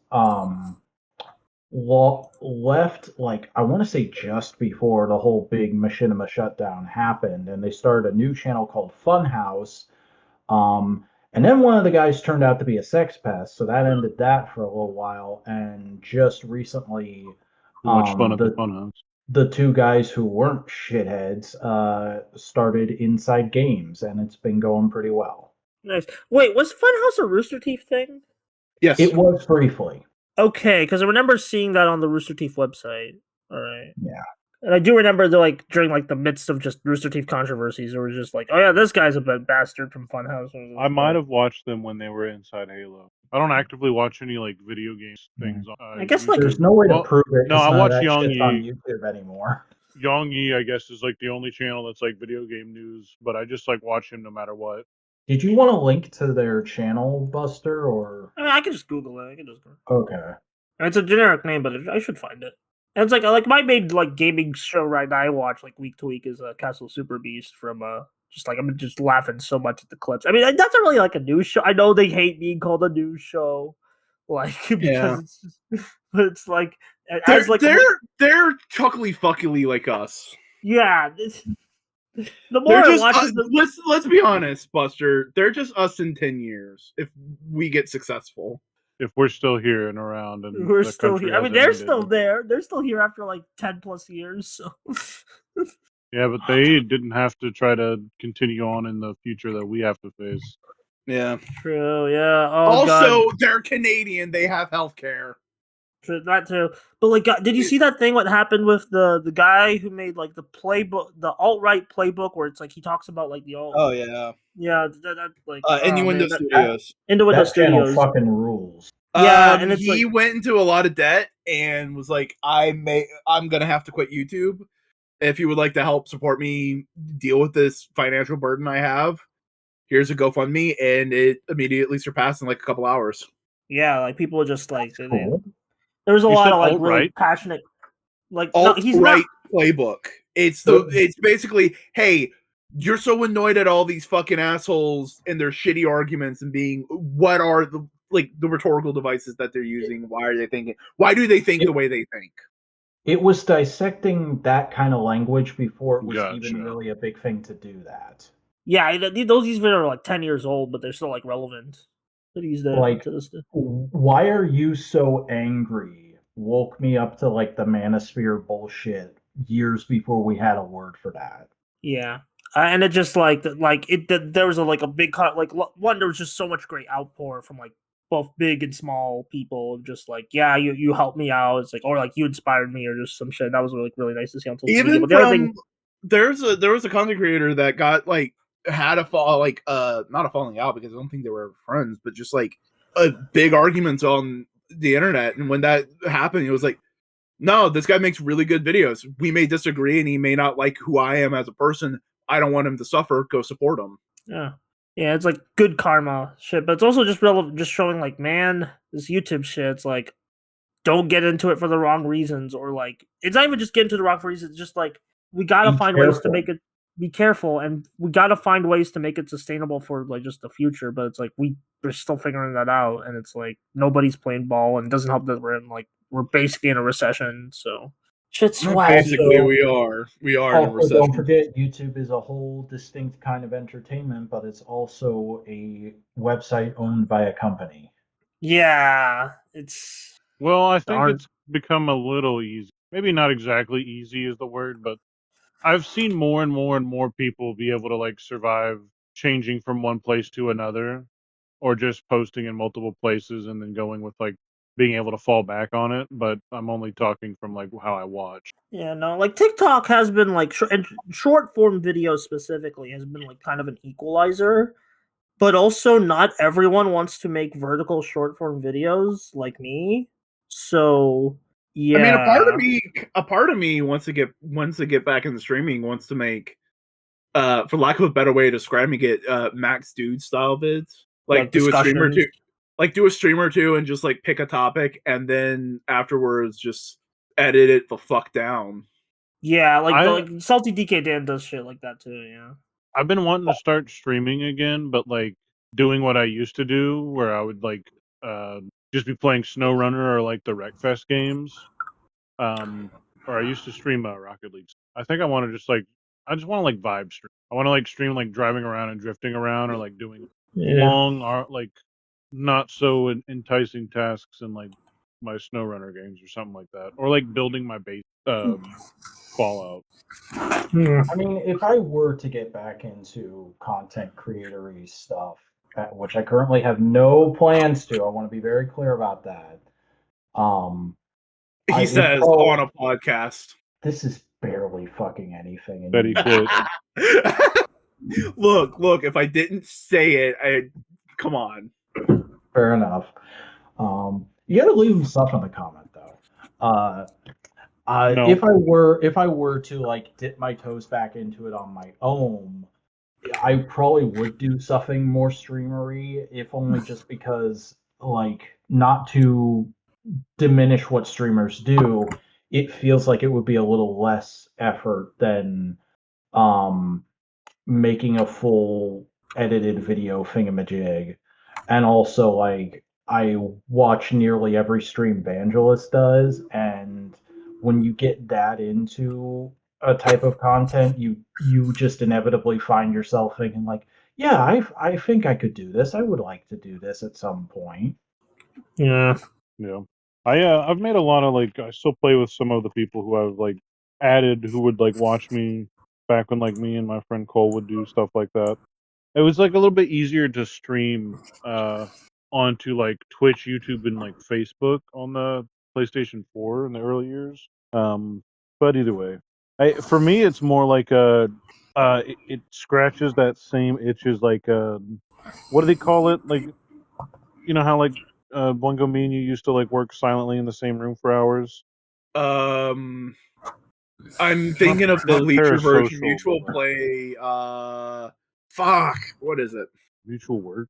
left, like, I want to say just before the whole big Machinima shutdown happened, and they started a new channel called Funhouse. And then one of the guys turned out to be a sex pest, so that ended that for a little while. And just recently, Too much fun at the the funhouse. the two guys who weren't shitheads started Inside Games, and it's been going pretty well. Nice. Wait, was Funhouse a Rooster Teeth thing? Yes. It was briefly. Okay, because I remember seeing that on the Rooster Teeth website. All right. Yeah. And I do remember like during like the midst of just Rooster Teeth controversies, it was just like, oh yeah, this guy's a bastard from Funhouse. I might have watched them when they were inside Halo. I don't actively watch any like video games things. I guess, like- There's no way to well, prove it. no, 'Cause I none of watch that Yang shit's on Yi. YouTube anymore. Yang Yi, I guess, is like the only channel that's like video game news, but I just like watch him no matter what. Did you want to link to their channel, Buster, or I mean, I can just Google it. I can just go. okay? It's a generic name, but I should find it. And it's like my main like gaming show right now I watch like week to week is Castle Super Beast from just like I'm just laughing so much at the clips. I mean that's not really like a news show. I know they hate being called a news show, like because Yeah. it's just, but it's like They're, as like they're chuckly fuckily like us. yeah. The more They're I just watch us, it, let's be honest, Buster. They're just us in 10 years if we get successful. If we're still here and around, and we're the still country here. I mean, hasn't they're ended. still there. They're still here after like 10+ years. So Yeah, but they didn't have to try to continue on in the future that we have to face. Yeah. true. Yeah. Oh Also, god. they're Canadian. They have healthcare. That too, but like, did you see that thing? What happened with the guy who made like the playbook, the alt-right playbook, where it's like he talks about like the alt. Oh yeah. Yeah, that like Innuendo Studios. Innuendo That channel Studios. fucking rules. Yeah, and it's he like, went into a lot of debt and was like, I'm gonna have to quit YouTube. If you would like to help support me deal with this financial burden I have, here's a GoFundMe, and it immediately surpassed in like a couple hours. yeah, like people just like Cool. there was a You lot said of like really alt-right? passionate. Like, no, he's not. playbook. It's basically, hey, you're so annoyed at all these fucking assholes and their shitty arguments and being what are the rhetorical devices that they're using? Why are they thinking? Why do they think the way they think? It was dissecting that kind of language before it was Gotcha. even really a big thing to do that. Yeah, those videos are like 10 years old, but they're still like relevant. Like, why are you so angry? Woke me up to like the manosphere bullshit years before we had a word for that. Yeah, and it just there was a big one. There was just so much great outpour from like both big and small people. Just like, yeah, you helped me out. It's like, or like you inspired me, or just some shit. That was really nice to see on social media. But the other thing, there was a content creator that got like had a not a falling out because I don't think they were friends, but just like a big argument on the internet. And when that happened, it was like, no, this guy makes really good videos. We may disagree and he may not like who I am as a person. I don't want him to suffer. Go support him. Yeah. Yeah, it's like good karma shit, but it's also just relevant, just showing like, man, this YouTube shit, it's like, don't get into it for the wrong reasons, or like, it's not even just get into the wrong reasons, it's just like, we gotta find ways to make it, be careful, and we gotta find ways to make it sustainable for like just the future, but it's like, we're still figuring that out, and it's like, nobody's playing ball, and it doesn't help that we're basically in a recession, so shit's whack. Basically, we are in a recession. Don't forget, YouTube is a whole distinct kind of entertainment, but it's also a website owned by a company. Yeah, it's... Well, I think it's become a little easy. Maybe not exactly easy is the word, but I've seen more and more people be able to like survive changing from one place to another, or just posting in multiple places and then going with like being able to fall back on it. But I'm only talking from like how I watch. Yeah, no, like TikTok has been like and short form videos specifically has been like kind of an equalizer, but also not everyone wants to make vertical short form videos like me. So yeah, I mean, a part of me wants to get back into streaming, wants to make, for lack of a better way to describe me, get Max Dude style vids, like do a stream or two, and just like pick a topic, and then afterwards just edit it the fuck down. Yeah, like Salty DK Dan does shit like that too. Yeah, I've been wanting to start streaming again, but like doing what I used to do, where I would like just be playing SnowRunner or like the Wreckfest games. Or I used to stream Rocket League. I think I want to just want to like vibe stream. I want to like stream like driving around and drifting around, or like doing long like not so enticing tasks in like my SnowRunner games or something like that, or like building my base Fallout. I mean, if I were to get back into content creatory stuff, which I currently have no plans to, I want to be very clear about that. He says on a podcast. This is barely fucking anything. Betty quit. Look, if I didn't say it, come on. Fair enough. You gotta leave some stuff in the comment though. No. If I were to like dip my toes back into it on my own, I probably would do something more streamery, if only just because, like, not to diminish what streamers do, it feels like it would be a little less effort than making a full edited video thingamajig. And also, like, I watch nearly every stream Vangelis does, and when you get that into a type of content, you just inevitably find yourself thinking like, yeah, I think I could do this. I would like to do this at some point. Yeah. I've made a lot of like, I still play with some of the people who I've like added who would like watch me back when like me and my friend Cole would do stuff like that. It was like a little bit easier to stream onto like Twitch, YouTube, and like Facebook on the PlayStation 4 in the early years. But either way, for me, it's more like it scratches that same itch as like what do they call it? Like, you know how like Boingo, me and you used to like work silently in the same room for hours. I'm thinking of the Leecher version, mutual play. Fuck, what is it? Mutual work.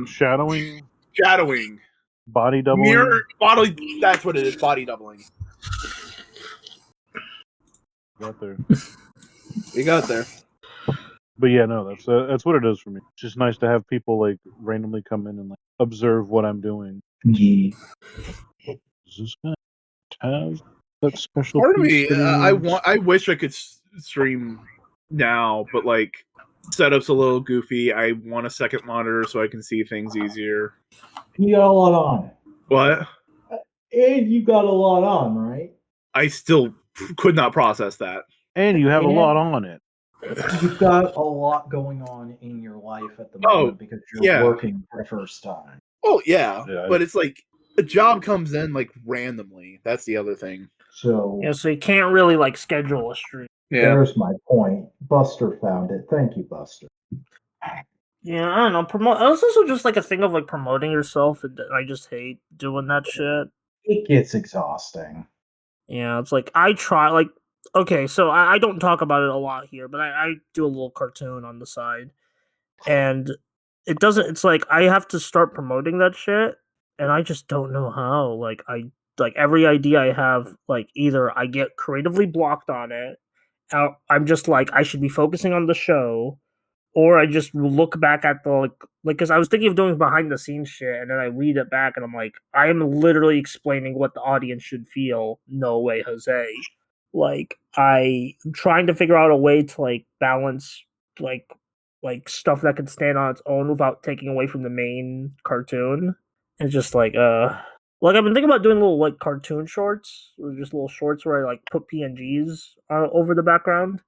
Shadowing. Body doubling. Mirror body. That's what it is. Body doubling. Got there. You got there. But yeah, no, that's what it is for me. It's just nice to have people like randomly come in and like observe what I'm doing. Yeah. Is this gonna have that special Part of piece me, that I wish I could stream now, but like setup's a little goofy. I want a second monitor so I can see things easier. You got a lot on. What? And you got a lot on, right? I still could not process that. and you have a lot on it. You've got a lot going on in your life at the Oh, moment because you're yeah. working for the first time. Oh yeah, Yeah, but it's like a job comes in like randomly. That's the other thing. So Yeah, so you can't really like schedule a stream. Yeah. there's my point. Buster found it. Thank you, Buster. Yeah, I don't know. It's also just like a thing of like promoting yourself. And I just hate doing that shit. It gets exhausting. Yeah, it's like I try like okay, so I don't talk about it a lot here, but I do a little cartoon on the side. And it doesn't it's like I have to start promoting that shit and I just don't know how. Like every idea I have, like either I get creatively blocked on it, I'm just like I should be focusing on the show, or I just look back at the like because I was thinking of doing behind the scenes shit, and then I read it back, and I'm like, I am literally explaining what the audience should feel. No way, Jose. Like I'm trying to figure out a way to like balance like stuff that can stand on its own without taking away from the main cartoon. It's just like I've been thinking about doing little like cartoon shorts, or just little shorts where I like put PNGs over the background.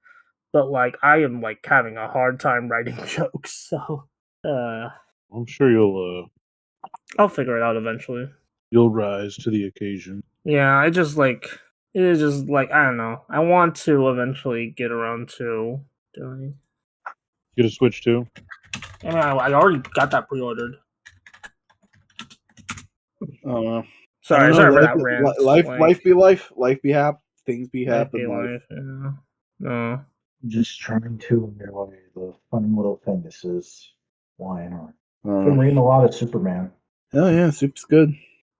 But like I am like having a hard time writing jokes, so I'm sure I'll figure it out eventually. you'll rise to the occasion. Yeah, it is just like I don't know. I want to eventually get around to doing. Get a Switch too. I mean, I already got that pre-ordered. Sorry for that rant. Life be life. Life be happy. Things be Life happen. be Life. life. Yeah. No. Just trying to enjoy the fun little thing this is. Why not? Been reading a lot of Superman. Oh yeah, Soup's good.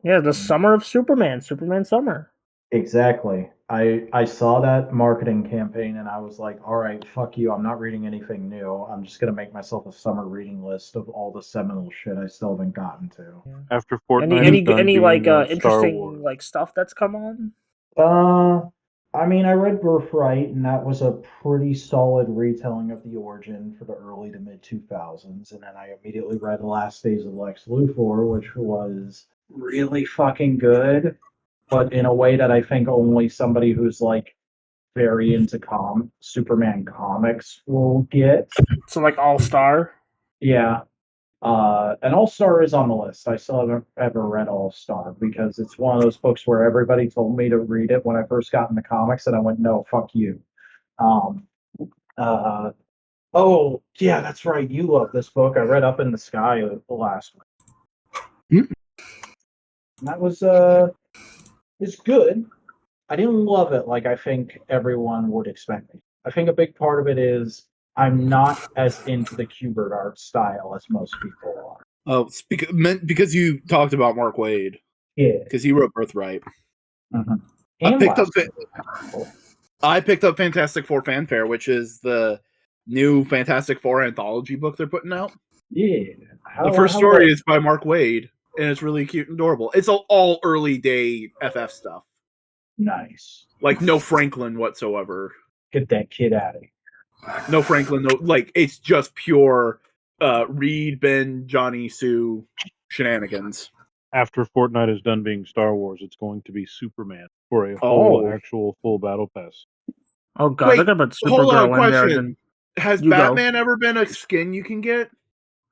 Yeah, the summer of Superman summer. Exactly. I saw that marketing campaign and I was like, all right, fuck you. I'm not reading anything new. I'm just gonna make myself a summer reading list of all the seminal shit I still haven't gotten to. Yeah. After Fortnite, Any like Star interesting Wars. like stuff that's come on? I mean, I read Birthright, and that was a pretty solid retelling of the origin for the early to mid 2000s. And then I immediately read The Last Days of Lex Luthor, which was really fucking good, but in a way that I think only somebody who's like very into Superman comics will get. So like All Star. Yeah. And All Star is on the list. I still haven't ever read All Star because it's one of those books where everybody told me to read it when I first got into comics, and I went, "No, fuck you." Oh yeah, that's right. You love this book. I read Up in the Sky the last one. That was it's good. I didn't love it like I think everyone would expect me. I think a big part of it is I'm not as into the Kubert art style as most people are. Oh, because you talked about Mark Waid. Yeah. Because he wrote Birthright. Mm-hmm. I picked up Fantastic Four Fanfare, which is the new Fantastic Four anthology book they're putting out. Yeah. The first story is by Mark Waid, and it's really cute and adorable. It's all early day FF stuff. Nice. Like no Franklin whatsoever. Get that kid out of here. No Franklin, no, like it's just pure Reed, Ben, Johnny, Sue shenanigans. After Fortnite is done being Star Wars, it's going to be Superman for a whole actual full battle pass. Oh god, Wait, they're gonna put hold on, Supergirl in there. question. Has Batman ever been a skin you can get?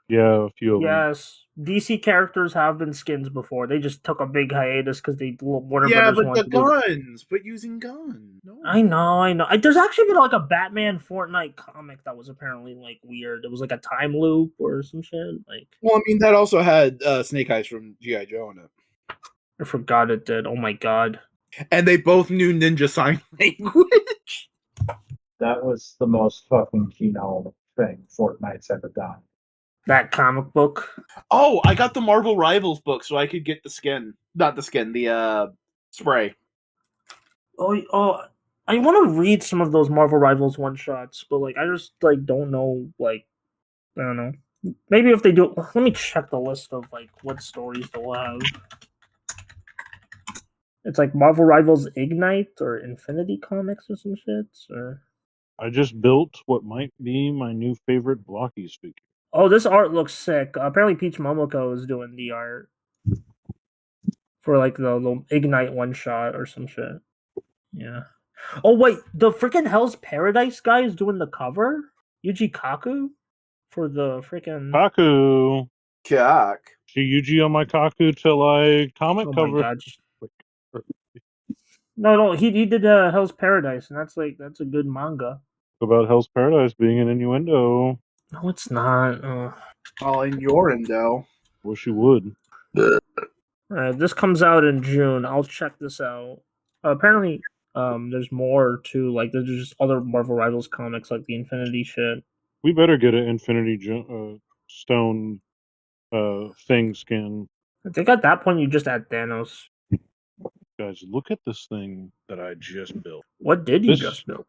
Yeah, a few of them. Yes, DC characters have been skins before. They just took a big hiatus because they Warner Yeah, Brothers but wanted the to do- guns, but using guns. No. I know. There's actually been like a Batman Fortnite comic that was apparently like weird. It was like a time loop or some shit. Like, Well, I mean that also had Snake Eyes from G.I. Joe in it. I forgot it did. Oh my god. And they both knew ninja sign language. That was the most fucking keynote thing Fortnite's ever done. That comic book. Oh, I got the Marvel Rivals book so I could get the skin. Not the skin, the spray. Oh, I want to read some of those Marvel Rivals one shots, but like I just like don't know. Like I don't know. Maybe if they do, let me check the list of like what stories they'll have. It's like Marvel Rivals Ignite or Infinity Comics or some shit. Or I just built what might be my new favorite blockies figure. oh, this art looks sick. Apparently, Peach Momoko is doing the art for like the Ignite one shot or some shit. Yeah. Oh wait, the freaking Hell's Paradise guy is doing the cover. Yuji Kaku for the freaking. Kaku. Cock. See Yuji on my Kaku till I comic Oh cover. my god. No, he did Hell's Paradise, and that's a good manga. About Hell's Paradise being an innuendo. No, it's not. All in your endo. Wish you would. This comes out in June. I'll check this out. Apparently, there's more too. Like, there's just other Marvel Rivals comics, like the Infinity shit. We better get an Infinity Stone thing skin. I think at that point you just add Thanos. Guys, look at this thing that I just built. What did you just build?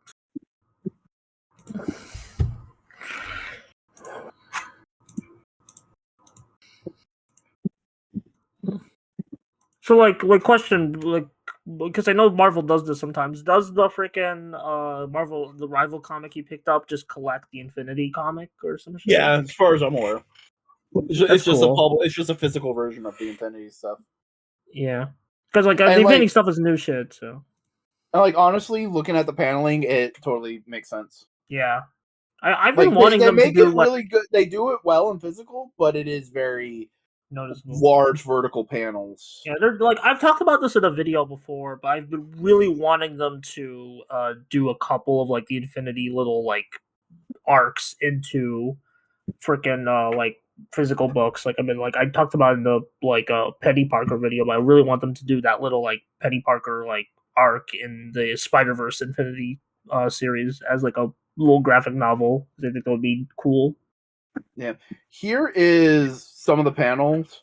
So, like question, like, because I know Marvel does this sometimes. Does the freaking Marvel the rival comic you picked up just collect the Infinity comic or some shit? Yeah, as far as I'm aware. It's just cool. it's just a physical version of the Infinity stuff. Yeah, because like the Infinity stuff is new shit. So, and like honestly, looking at the paneling, it totally makes sense. Yeah, I've been wanting them to do really good. They do it well in physical, but it is very noticeable. Large vertical panels. Yeah, they're like I've talked about this in a video before, but I've been really wanting them to do a couple of like the Infinity little like arcs into freaking like physical books. Like I mean, like I talked about in the like Penny Parker video, but I really want them to do that little like Penny Parker like arc in the Spider-Verse Infinity series as like a little graphic novel. I think that would be cool. Yeah. Here is some of the panels.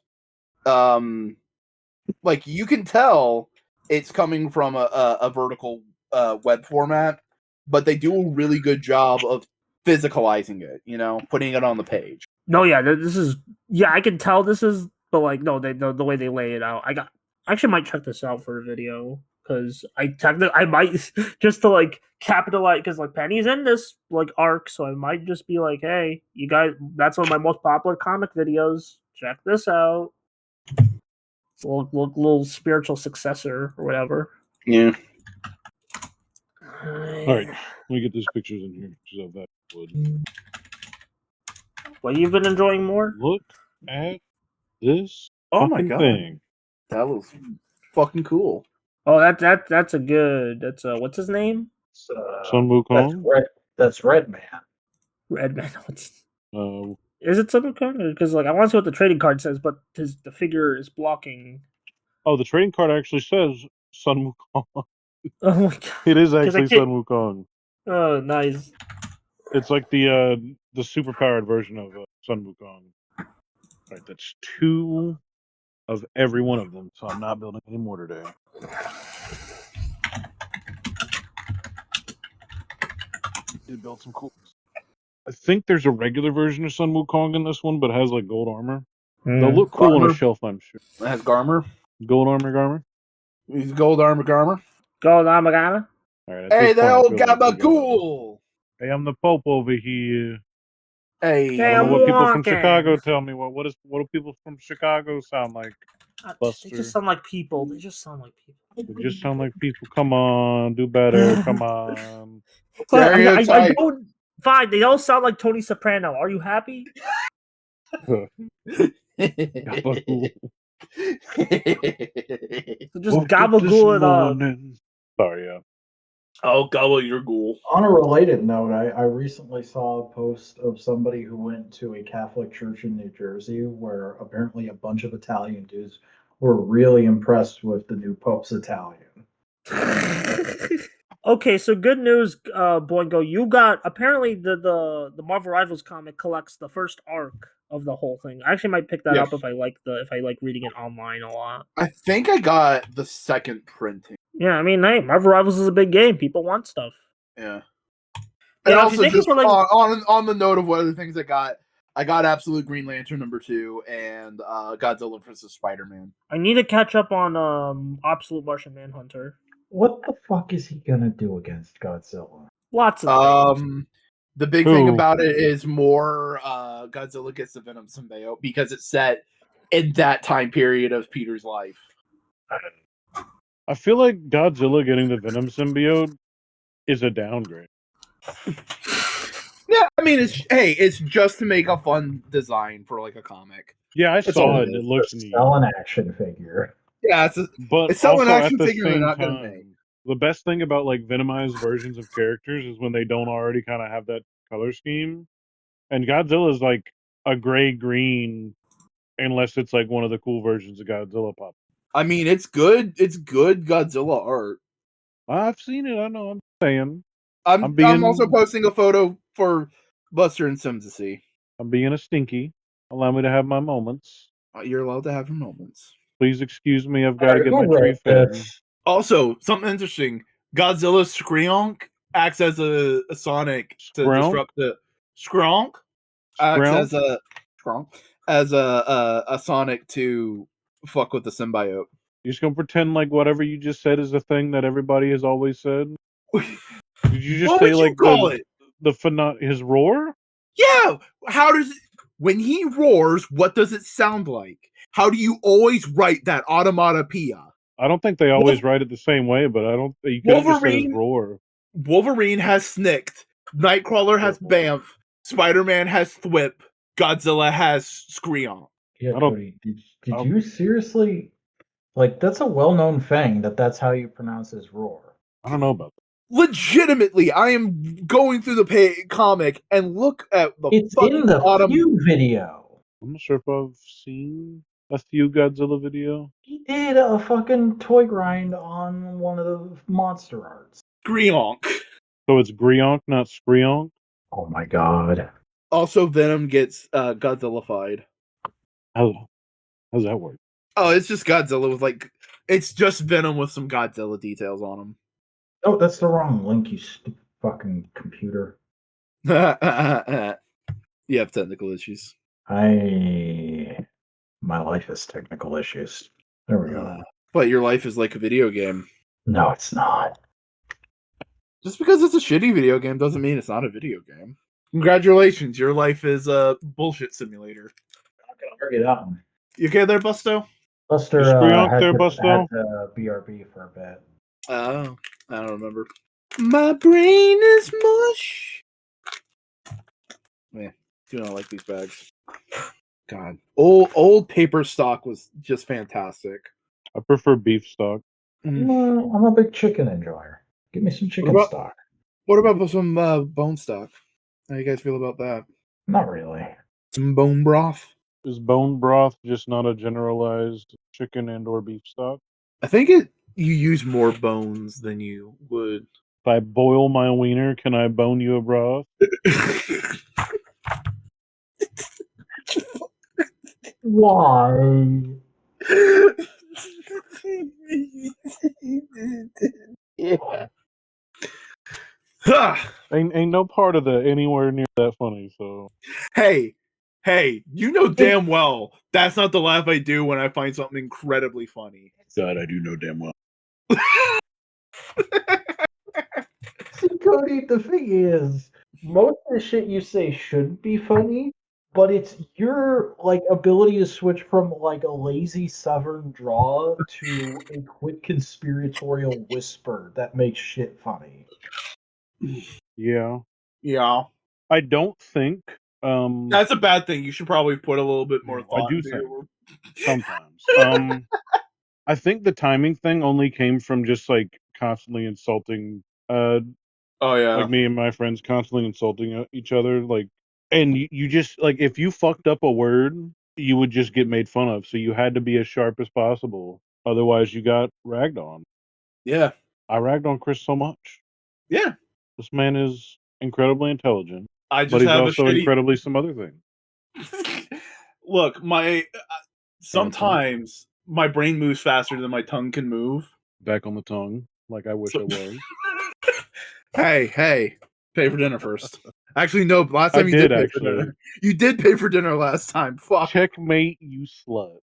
Like you can tell it's coming from a vertical web format, but they do a really good job of physicalizing it, you know, putting it on the page. No, yeah, this is I can tell this is, but like no, the way they lay it out. I actually might check this out for a video because I might just to like capitalize because like Penny's in this like arc, so I might just be like, hey, you guys, that's one of my most popular comic videos. Check this out. It's a little spiritual successor or whatever. Yeah. All right, let me get these pictures in here. So that would. What you've been enjoying more? Look at this. Oh my god, thing. that was fucking cool. Oh, that's a good. That's what's his name? Sun Wukong. That's Red Man. Red Man. Is it Sun Wukong? Because like I want to see what the trading card says, but the figure is blocking. Oh, the trading card actually says Sun Wukong. Oh my god! It is actually Sun Wukong. Oh, nice. It's like the super powered version of Sun Wukong. All right, that's 2 of every one of them, so I'm not building any more today. Did build some cool. I think there's a regular version of Sun Wukong in this one, but it has like gold armor. They'll look cool on a shelf, I'm sure. It has Garmer. Gold armor, Garmer. He's gold armor, Garmer. Gold armor, Garmer. All right, hey, the old gabagool. Hey, I'm the Pope over here. Hey, I don't know what people from Chicago tell me. What do people from Chicago sound like? They just sound like people. They just sound like people. Come on, do better. Come on. I don't. Fine, they all sound like Tony Soprano. Are you happy? So just gabagool it up. Sorry, yeah. Oh, gobble your ghoul. On a related note, I recently saw a post of somebody who went to a Catholic church in New Jersey where apparently a bunch of Italian dudes were really impressed with the new Pope's Italian. Okay, so good news, Boingo. You got apparently the Marvel Rivals comic collects the first arc of the whole thing. I actually might pick that Yeah. up if I like reading it online a lot. I think I got the second printing. Yeah, I mean, hey, Marvel Rivals is a big game. People want stuff. Yeah. Yeah, And if you're also, thinking just for, like- on the note of what other things I got Absolute Green Lantern #2 and Godzilla vs. Spider-Man. I need to catch up on Absolute Martian Manhunter. What the fuck is he gonna do against Godzilla? Lots of things. The big Who? thing about it is more Godzilla gets the Venom symbiote because it's set in that time period of Peter's life. I feel like Godzilla getting the Venom symbiote is a downgrade. Yeah, I mean, it's just to make a fun design for like a comic. Yeah, I That's saw all it. it And it is. looks neat. Sell an action figure. Yeah, But it's selling also an action at the figure they're same not gonna make. time, the best thing about like Venomized versions of characters is when they don't already kind of have that color scheme. And Godzilla is like a gray green, unless it's like one of the cool versions of Godzilla pop. I mean, it's good. It's good Godzilla art. I've seen it. I know. I'm saying. I'm also posting a photo for Buster and Sim to see. I'm being a stinky. Allow me to have my moments. You're allowed to have your moments. Please excuse me. I've got to Alright, get who my tree wrote fed. this? Also, something interesting. Godzilla's Skronk acts as a Sonic to Skronk? disrupt the Skronk acts Skronk? as a Skronk as a Sonic to fuck with the symbiote. You're just gonna pretend like whatever you just said is a thing that everybody has always said. Did you just What say would you like call it? his roar? Yeah. How does it when he roars? What does it sound like? How do you always write that automatopoeia? I don't think they always write it the same way, but I don't. You could have just said his Wolverine- roar. Wolverine has Snicked. Nightcrawler has Bamf. Spider-Man has Thwip. Godzilla has Skronk. Yeah, I don't- Cody, did I- you seriously like that's a well-known thing that's how you pronounce his roar. I don't know about that. Legitimately, I am going through the comic and look at the It's fucking in the autumn. Few video. I'm not sure if I've seen a few Godzilla video. He did a fucking toy grind on one of the monster arts. Skronk. So it's Grionk, not Skreonk. Oh my god. Also, Venom gets Godzilla-fied. How's that work? Oh, it's just Godzilla with it's just Venom with some Godzilla details on him. Oh, that's the wrong link, you stupid fucking computer. You have technical issues. My life has technical issues. There we go. But your life is like a video game. No, it's not. Just because it's a shitty video game doesn't mean it's not a video game. Congratulations, your life is a bullshit simulator. I'm not gonna argue that one. You okay there, Busto? Buster Is Skreonk had there, to Busto? BRB for a bit. Oh, I don't remember. My brain is mush. Yeah, do not like these bags. God, old paper stock was just fantastic. I prefer beef stock. I'm a big chicken enjoyer. Give me some chicken about- stock. What about some bone stock? How you guys feel about that? Not really. Some bone broth? Is bone broth just not a generalized chicken and or beef stock? I think you use more bones than you would. If I boil my wiener, can I bone you a broth? Why? Yeah. Ain't no part of that anywhere near that funny. So Hey, you know damn well that's not the laugh I do when I find something incredibly funny. God, I do know damn well. See, Cody, the thing is, most of the shit you say should be funny, but it's your ability to switch from a lazy southern draw to a quick conspiratorial whisper that makes shit funny. Yeah, Yeah, I don't think. that's a bad thing. You should probably put a little bit more I thought do into think. your- Sometimes. I think the timing thing only came from just constantly insulting, Oh yeah, like me and my friends constantly insulting each other, and you just if you fucked up a word, you would just get made fun of. So you had to be as sharp as possible, otherwise you got ragged on. yeah, I ragged on Chris so much. yeah. This man is incredibly intelligent, I but just he's have also a shitty. incredibly some other thing. Look, sometimes my brain moves faster than my tongue can move. Back on the tongue, like I wish I was. Hey, pay for dinner first. Actually, no. Last I time you did did, pay actually. for dinner. You did pay for dinner last time. Fuck. Checkmate, you slut.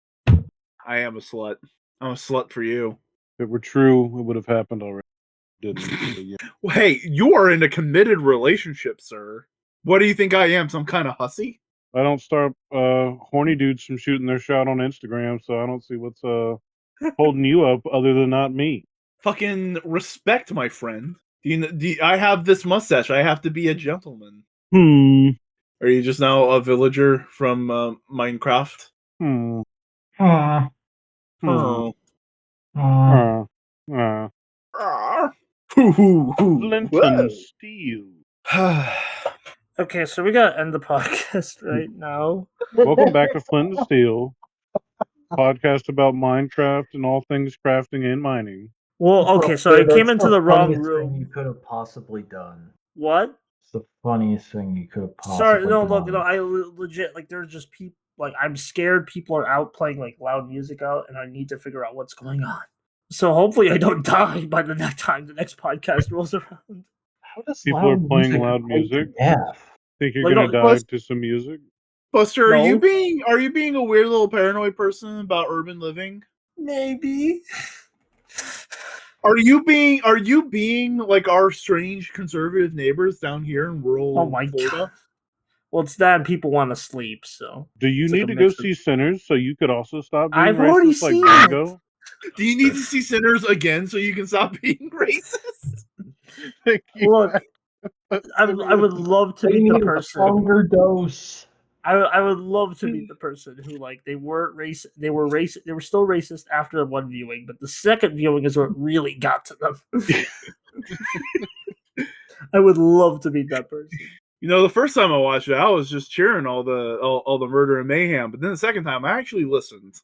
I am a slut. I'm a slut for you. If it were true, it would have happened already. Didn't. But yeah. Well, hey, you are in a committed relationship, sir. What do you think I am? Some kind of hussy? I don't stop horny dudes from shooting their shot on Instagram, so I don't see what's holding you up other than not me. Fucking respect, my friend. I have this mustache. I have to be a gentleman. Are you just now a villager from Minecraft? Oh. Linton Steel. Okay, so we gotta end the podcast right now. Welcome back to Flint and Steel, podcast about Minecraft and all things crafting and mining. Well, okay, so I came into the wrong room. You could have possibly done. What? It's the funniest thing you could have possibly Sorry, no, done. look, no, I legit, like, there's just people, like, I'm scared people are out playing, like, loud music out, and I need to figure out what's going on. So hopefully I don't die by the next time the next podcast rolls around. How does People are playing loud music? Think you're Like, gonna no, die to some music? Buster, No. are you being a weird little paranoid person about urban living? Maybe. Are you being like our strange conservative neighbors down here in rural Oh my Florida? god. Well, it's that and people want to sleep, so. Do you It's like need a to go mix of- see Sinners so you could also stop being I've racist already like seen Boingo? Do you need to see Sinners again so you can stop being racist? Thank you. Look, I would love to meet the person. Longer dose. I would love to meet the person who, like, they were still racist after one viewing, but the second viewing is what really got to them. I would love to meet that person. You know, the first time I watched it, I was just cheering all the murder and mayhem, but then the second time I actually listened.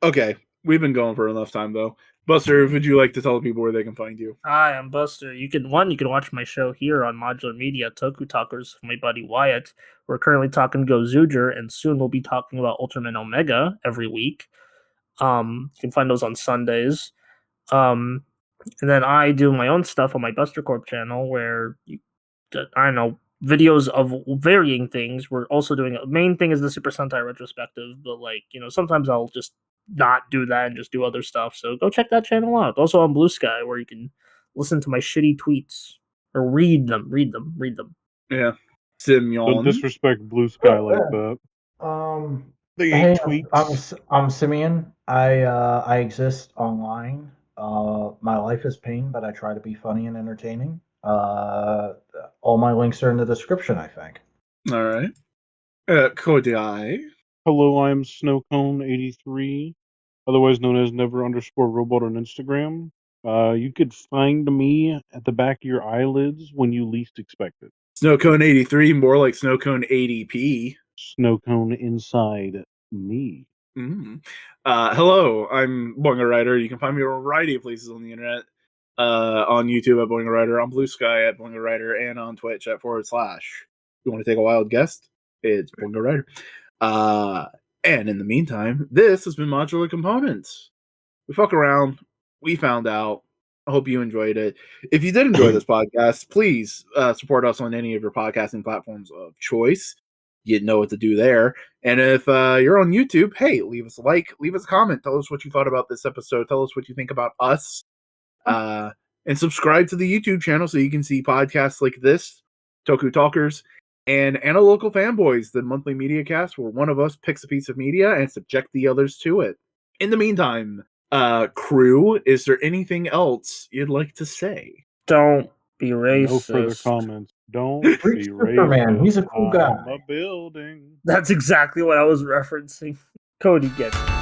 Okay, we've been going for enough time though. Buster, would you like to tell people where they can find you? Hi, I'm Buster. You can watch my show here on Modular Media, Toku Talkers, with my buddy Wyatt. We're currently talking Go Zooger, and soon we'll be talking about Ultraman Omega every week. You can find those on Sundays. And then I do my own stuff on my Buster Corp channel, where I don't know, videos of varying things. We're also doing main thing is the Super Sentai retrospective, but, like, you know, sometimes I'll just not do that and just do other stuff. So go check that channel out. Also on Bluesky, where you can listen to my shitty tweets or read them. Yeah, Simeon. Don't disrespect Blue Sky like that. They Hey, tweets. I'm Simeon. I exist online. My life is pain, but I try to be funny and entertaining. All my links are in the description, I think. All right. Cody. Hello, I'm Snowcone83, otherwise known as never_robot on Instagram. You could find me at the back of your eyelids when you least expect it. Snowcone 83, more like Snowcone 80p. Snowcone inside me. Hello, I'm Boingo Rider. You can find me a variety of places on the internet. On YouTube at Boingo Rider, on Blue Sky at Boingo Rider, and on Twitch at / You want to take a wild guess? It's Boingo Rider. And in the meantime, this has been Modular Components. We fuck around. We found out. I hope you enjoyed it. If you did enjoy this podcast, please support us on any of your podcasting platforms of choice. You know what to do there. And if you're on YouTube, hey, leave us a like, leave us a comment. Tell us what you thought about this episode. Tell us what you think about us. And subscribe to the YouTube channel so you can see podcasts like this, Toku Talkers, and Analytical Fanboys, the monthly media cast where one of us picks a piece of media and subject the others to it. In the meantime, crew, is there anything else you'd like to say? Don't be racist. No further comments. Don't be Superman, racist. he's a cool guy. I'm a building. That's exactly what I was referencing. Cody gets it.